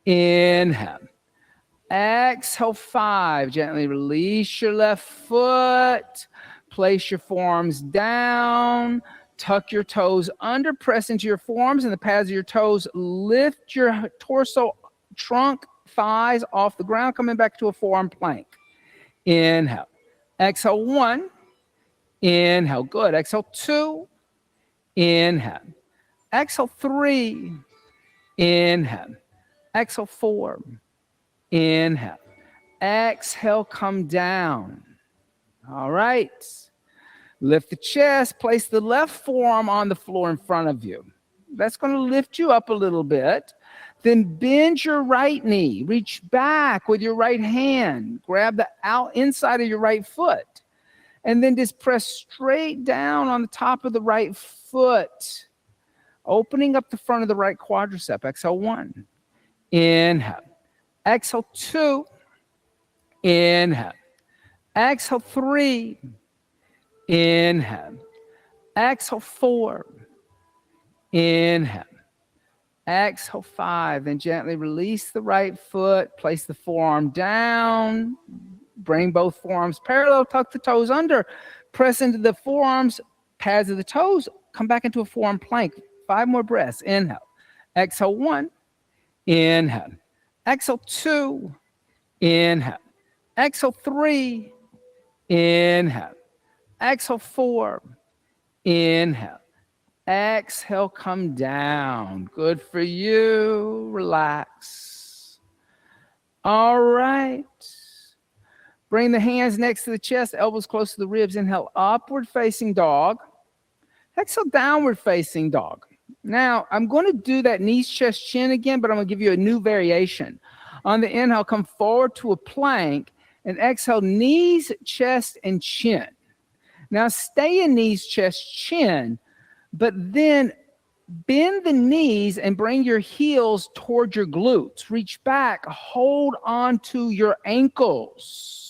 Inhale. Exhale, 5. Gently release your left foot. Place your forearms down. Tuck your toes under. Press into your forearms and the pads of your toes. Lift your torso, trunk, thighs off the ground, coming back to a forearm plank. Inhale. Exhale, 1. Inhale. Good. Exhale, 2. Inhale. Exhale, 3. Inhale. Exhale, 4. Inhale. Exhale, come down. All right. Lift the chest, place the left forearm on the floor in front of you. That's going to lift you up a little bit. Then bend your right knee. Reach back with your right hand. Grab the inside of your right foot. And then just press straight down on the top of the right foot, opening up the front of the right quadricep. Exhale, 1. Inhale. Exhale, 2. Inhale. Exhale, 3. Inhale. Exhale, 4. Inhale. Exhale, 5. Then gently release the right foot. Place the forearm down. Bring both forearms parallel. Tuck the toes under. Press into the forearms, pads of the toes. Come back into a forearm plank. 5 more breaths. Inhale. Exhale, 1. Inhale. Exhale, 2. Inhale. Exhale, 3. Inhale. Exhale, 4. Inhale. Exhale, come down. Good for you. Relax. All right. Bring the hands next to the chest, elbows close to the ribs. Inhale, upward facing dog. Exhale, downward facing dog. Now, I'm going to do that knees, chest, chin again, but I'm going to give you a new variation. On the inhale, come forward to a plank, and exhale, knees, chest, and chin. Now, stay in knees, chest, chin, but then bend the knees and bring your heels toward your glutes. Reach back, hold on to your ankles.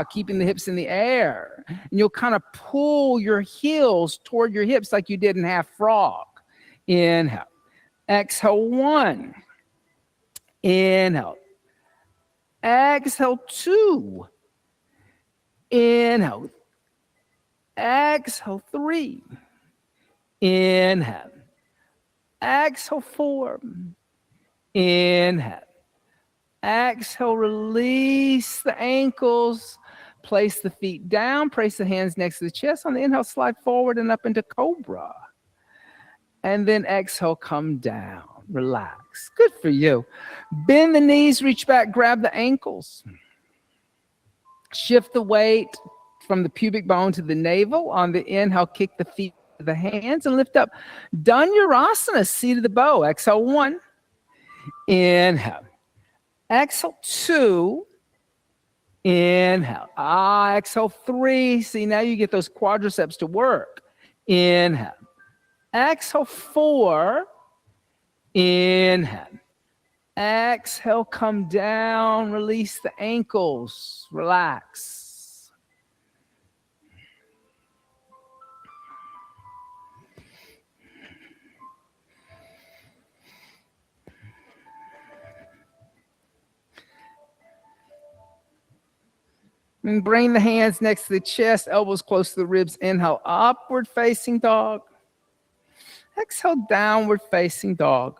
Keeping the hips in the air. And you'll kind of pull your heels toward your hips like you did in half frog. Inhale. Exhale, 1. Inhale. Exhale, 2. Inhale. Exhale, 3. Inhale. Exhale, 4. Inhale. Exhale, release the ankles. Place the feet down. Place the hands next to the chest. On the inhale, slide forward and up into cobra. And then exhale, come down. Relax. Good for you. Bend the knees, reach back, grab the ankles. Shift the weight from the pubic bone to the navel. On the inhale, kick the feet to the hands and lift up. Dhanurasana, seat of the bow. Exhale, 1. Inhale. Exhale, 2. Inhale. Exhale, 3. See, now you get those quadriceps to work. Inhale. Exhale, 4. Inhale. Exhale, come down. Release the ankles. Relax. And bring the hands next to the chest, elbows close to the ribs. Inhale, upward facing dog. Exhale, downward facing dog.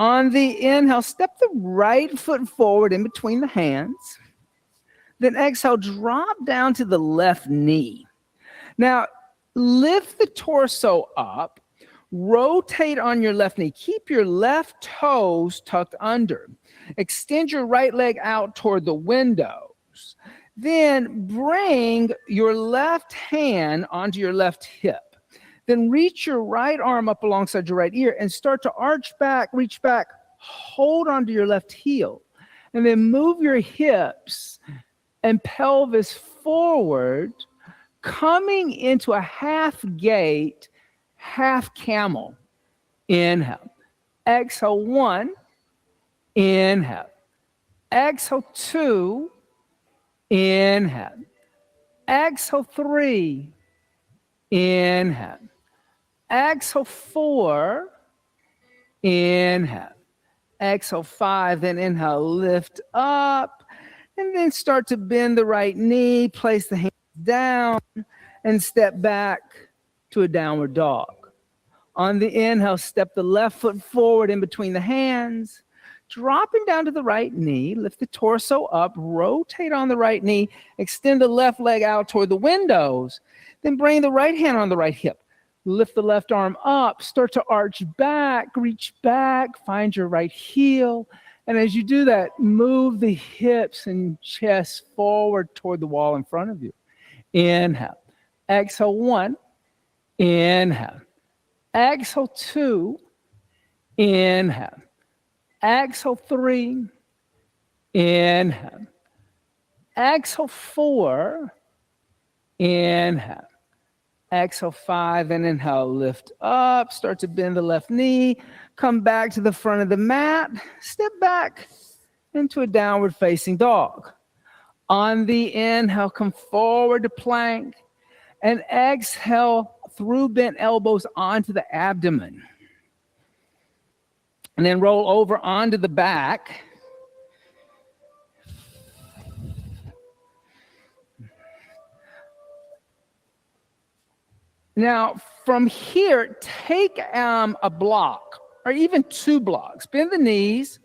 On the inhale, step the right foot forward in between the hands. Then exhale, drop down to the left knee. Now, lift the torso up. Rotate on your left knee. Keep your left toes tucked under. Extend your right leg out toward the windows. Then bring your left hand onto your left hip. Then reach your right arm up alongside your right ear and start to arch back, reach back, hold onto your left heel. And then move your hips and pelvis forward, coming into a half gate, half camel. Inhale. Exhale, 1. Inhale. Exhale, 2. Inhale. Exhale, 3. Inhale. Exhale, 4. Inhale. Exhale, 5. Then inhale, lift up. And then start to bend the right knee. Place the hands down and step back to a downward dog. On the inhale, step the left foot forward in between the hands. Dropping down to the right knee, lift the torso up, rotate on the right knee, extend the left leg out toward the windows, then bring the right hand on the right hip. Lift the left arm up, start to arch back, reach back, find your right heel, And as you do that, move the hips and chest forward toward the wall in front of you. Inhale. Exhale, 1. Inhale. Exhale, 2. Inhale. Exhale, 3. Inhale. Exhale, 4. Inhale. Exhale, 5. And inhale, lift up. Start to bend the left knee. Come back to the front of the mat. Step back into a downward facing dog. On the inhale, come forward to plank. And exhale through bent elbows onto the abdomen. And then roll over onto the back. Now, from here, take a block or even 2 blocks. Bend the knees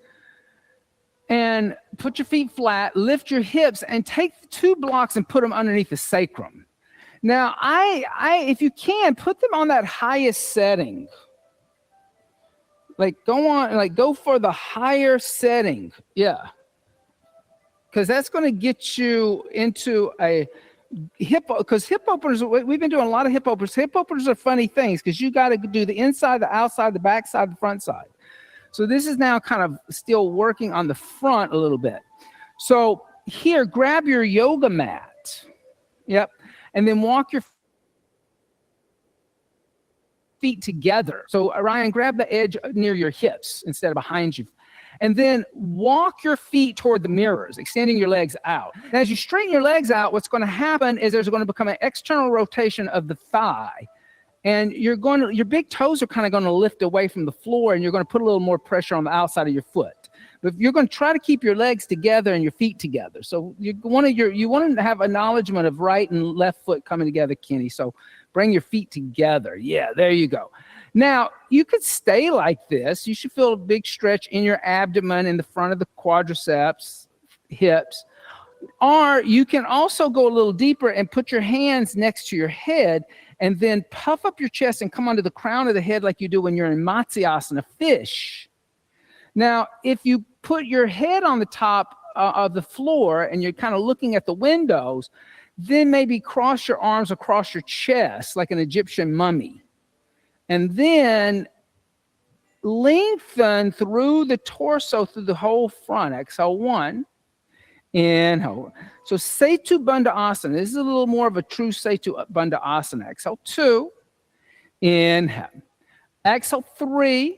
and put your feet flat. Lift your hips and take the 2 blocks and put them underneath the sacrum. Now, if you can, put them on that highest setting. Like go for the higher setting. Yeah. Because that's going to get you into a because hip openers, we've been doing a lot of hip openers. Hip openers are funny things because you got to do the inside, the outside, the back side, the front side. So this is now kind of still working on the front a little bit. So here, grab your yoga mat. Yep. And then walk your feet together. So Ryan, grab the edge near your hips instead of behind you. And then walk your feet toward the mirrors, extending your legs out. And as you straighten your legs out, what's going to happen is there's going to become an external rotation of the thigh. And your big toes are kind of going to lift away from the floor, and you're going to put a little more pressure on the outside of your foot. But you're going to try to keep your legs together and your feet together. So you want to have acknowledgement of right and left foot coming together, Kenny. So bring your feet together. Yeah, there you go. Now, you could stay like this. You should feel a big stretch in your abdomen, in the front of the quadriceps, hips. Or you can also go a little deeper and put your hands next to your head and then puff up your chest and come onto the crown of the head like you do when you're in Matsyasana, fish. Now, if you put your head on the top of the floor and you're kind of looking at the windows, then maybe cross your arms across your chest like an Egyptian mummy. And then lengthen through the torso, through the whole front. Exhale, 1. Inhale. So Setu Bandha Asana. This is a little more of a true Setu Bandha Asana. Exhale, 2. Inhale. Exhale, 3.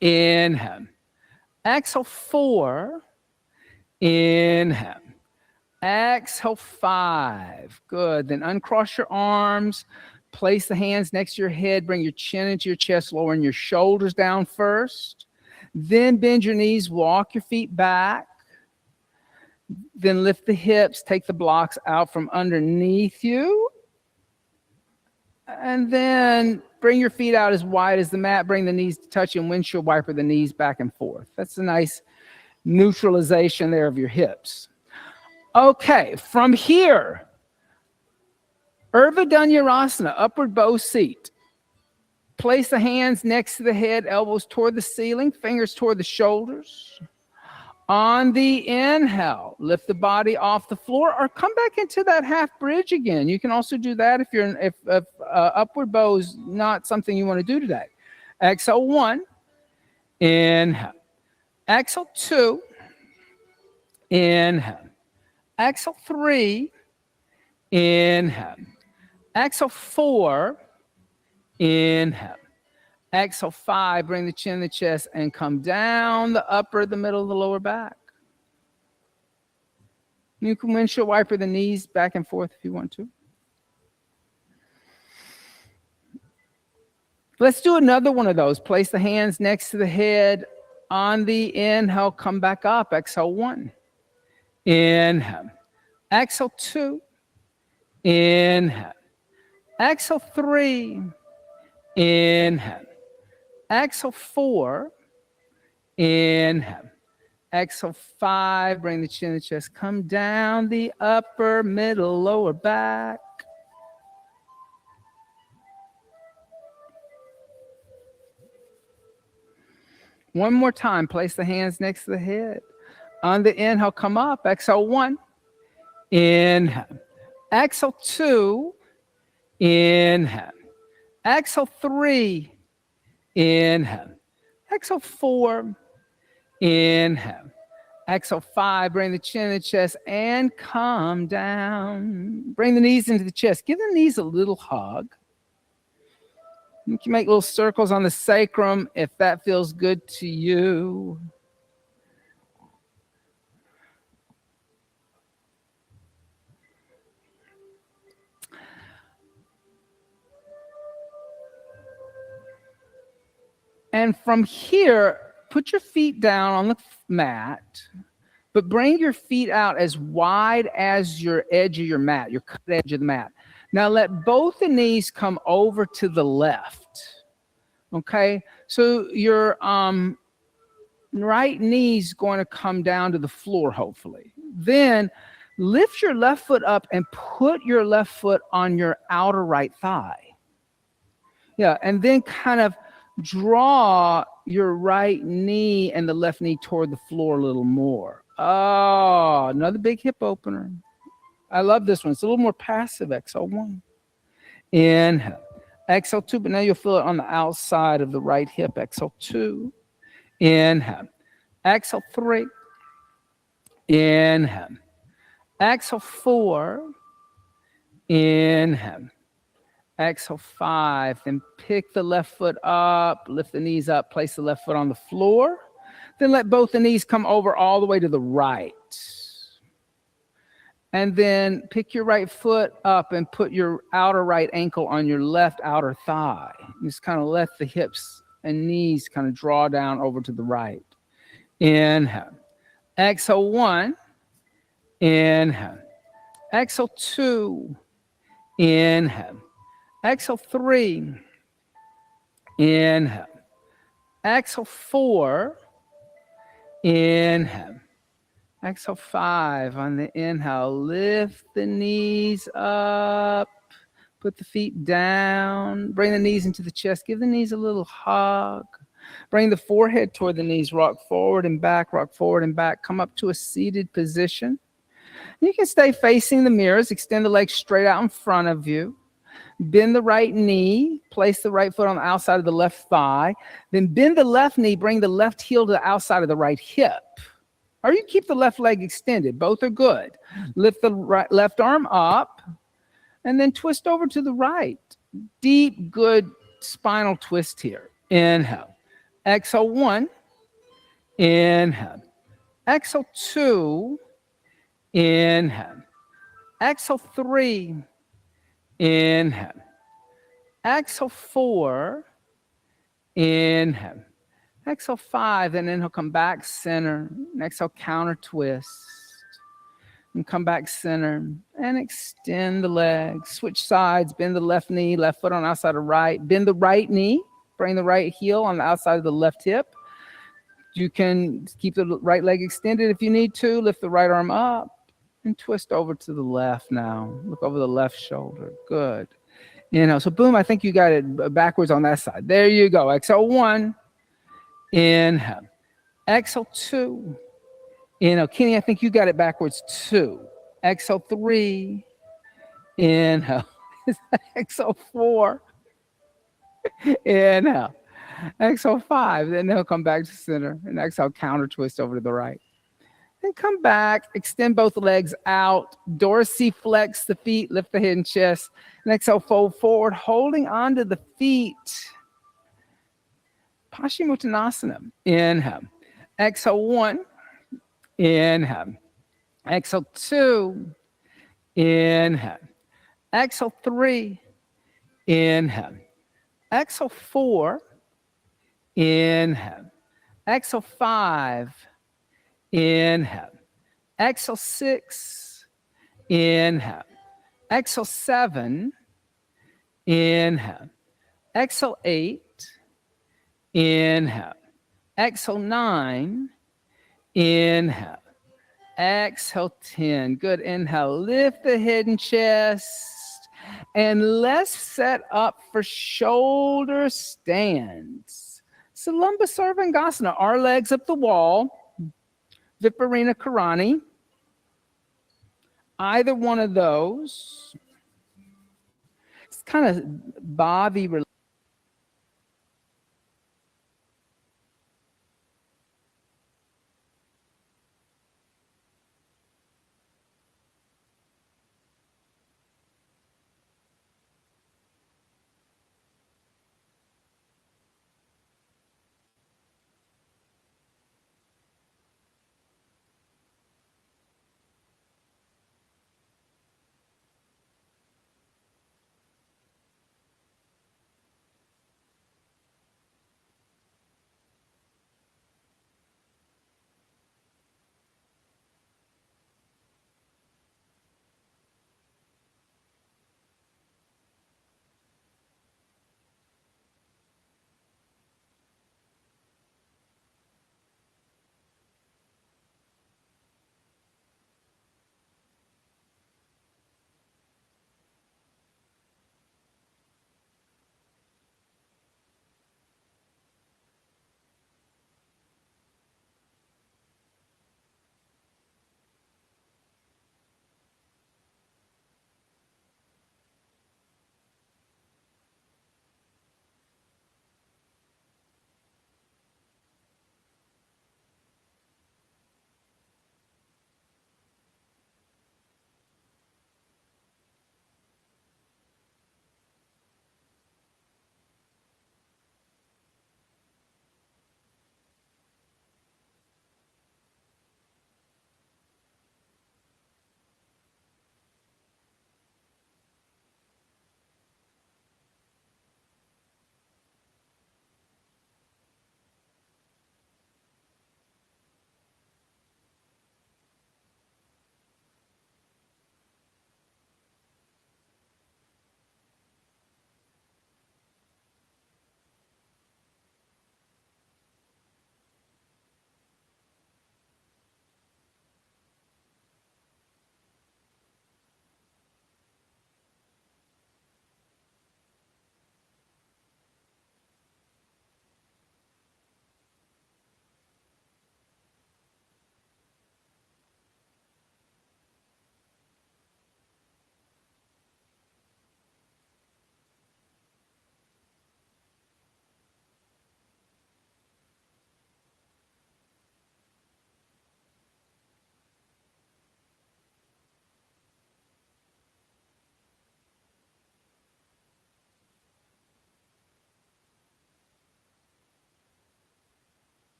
Inhale. Exhale, 4. Inhale. Exhale, 5. Good. Then uncross your arms. Place the hands next to your head. Bring your chin into your chest, lowering your shoulders down first. Then bend your knees, walk your feet back. Then lift the hips, take the blocks out from underneath you. And then bring your feet out as wide as the mat. Bring the knees to touch and windshield wiper the knees back and forth. That's a nice neutralization there of your hips. Okay, from here, Urdhva upward bow seat. Place the hands next to the head, elbows toward the ceiling, fingers toward the shoulders. On the inhale, lift the body off the floor or come back into that half bridge again. You can also do that if upward bow is not something you want to do today. Exhale, 1. Inhale. Exhale, 2. Inhale. Exhale, 3. Inhale. Exhale, 4. Inhale. Exhale, 5. Bring the chin to the chest and come down the upper, the middle, the lower back. You can windshield wiper the knees back and forth if you want to. Let's do another one of those. Place the hands next to the head. On the inhale, come back up. Exhale, 1. Inhale. Exhale, 2. Inhale. Exhale, 3. Inhale. Exhale, 4. Inhale. Exhale, 5. Bring the chin to the chest. Come down the upper, middle, lower back. One more time, place the hands next to the head. On the inhale, come up. Exhale, 1. Inhale. Exhale, 2. Inhale. Exhale, 3. Inhale. Exhale, 4. Inhale. Exhale, 5. Bring the chin to the chest and come down. Bring the knees into the chest. Give the knees a little hug. You can make little circles on the sacrum if that feels good to you. And from here, put your feet down on the mat, but bring your feet out as wide as your edge of your mat, your cut edge of the mat. Now let both the knees come over to the left. Okay, so your right knee's going to come down to the floor, hopefully. Then lift your left foot up and put your left foot on your outer right thigh. Yeah, and then kind of draw your right knee and the left knee toward the floor a little more. Oh, another big hip opener. I love this one. It's a little more passive. Exhale, 1. Inhale. Exhale, 2, but now you'll feel it on the outside of the right hip. Exhale, 2. Inhale. Exhale, 3. Inhale. Exhale, 4. Inhale. Exhale, 5. Then pick the left foot up, lift the knees up, place the left foot on the floor. Then let both the knees come over all the way to the right. And then pick your right foot up and put your outer right ankle on your left outer thigh. Just kind of let the hips and knees kind of draw down over to the right. Inhale. Exhale, 1. Inhale. Exhale, 2. Inhale. Exhale, 3. Inhale. Exhale, 4. Inhale. Exhale, 5. On the inhale, lift the knees up. Put the feet down. Bring the knees into the chest. Give the knees a little hug. Bring the forehead toward the knees. Rock forward and back. Rock forward and back. Come up to a seated position. You can stay facing the mirrors. Extend the legs straight out in front of you. Bend the right knee. Place the right foot on the outside of the left thigh. Then bend the left knee. Bring the left heel to the outside of the right hip. Or you keep the left leg extended. Both are good. Lift the left arm up. And then twist over to the right. Deep, good spinal twist here. Inhale. Exhale, 1. Inhale. Exhale, 2. Inhale. Exhale, 3. Inhale. Exhale, 4. Inhale. Exhale, 5. And inhale, come back center. And exhale, counter twist. And come back center. And extend the legs. Switch sides. Bend the left knee. Left foot on the outside of right. Bend the right knee. Bring the right heel on the outside of the left hip. You can keep the right leg extended if you need to. Lift the right arm up. And twist over to the left now. Look over the left shoulder. Good. So boom, I think you got it backwards on that side. There you go. Exhale, 1. Inhale. Exhale, 2. Kenny, I think you got it backwards, 2. Exhale, 3. Inhale. Exhale, 4. Inhale. Exhale, 5. Then they'll come back to center. And exhale, counter twist over to the right. Then come back, extend both legs out, dorsiflex the feet, lift the head and chest, and exhale, fold forward, holding onto the feet. Paschimottanasana. Inhale. Exhale, 1. Inhale. Exhale, 2. Inhale. Exhale, 3. Inhale. Exhale, 4. Inhale. Exhale, 5. Inhale. Exhale, 6. Inhale. Exhale, 7. Inhale. Exhale, 8. Inhale. Exhale, 9. Inhale. Exhale, 10. Good. Inhale. Lift the head and chest. And let's set up for shoulder stands. Salamba Sarvangasana, our legs up the wall, Viparina Karani. Either one of those. It's kind of body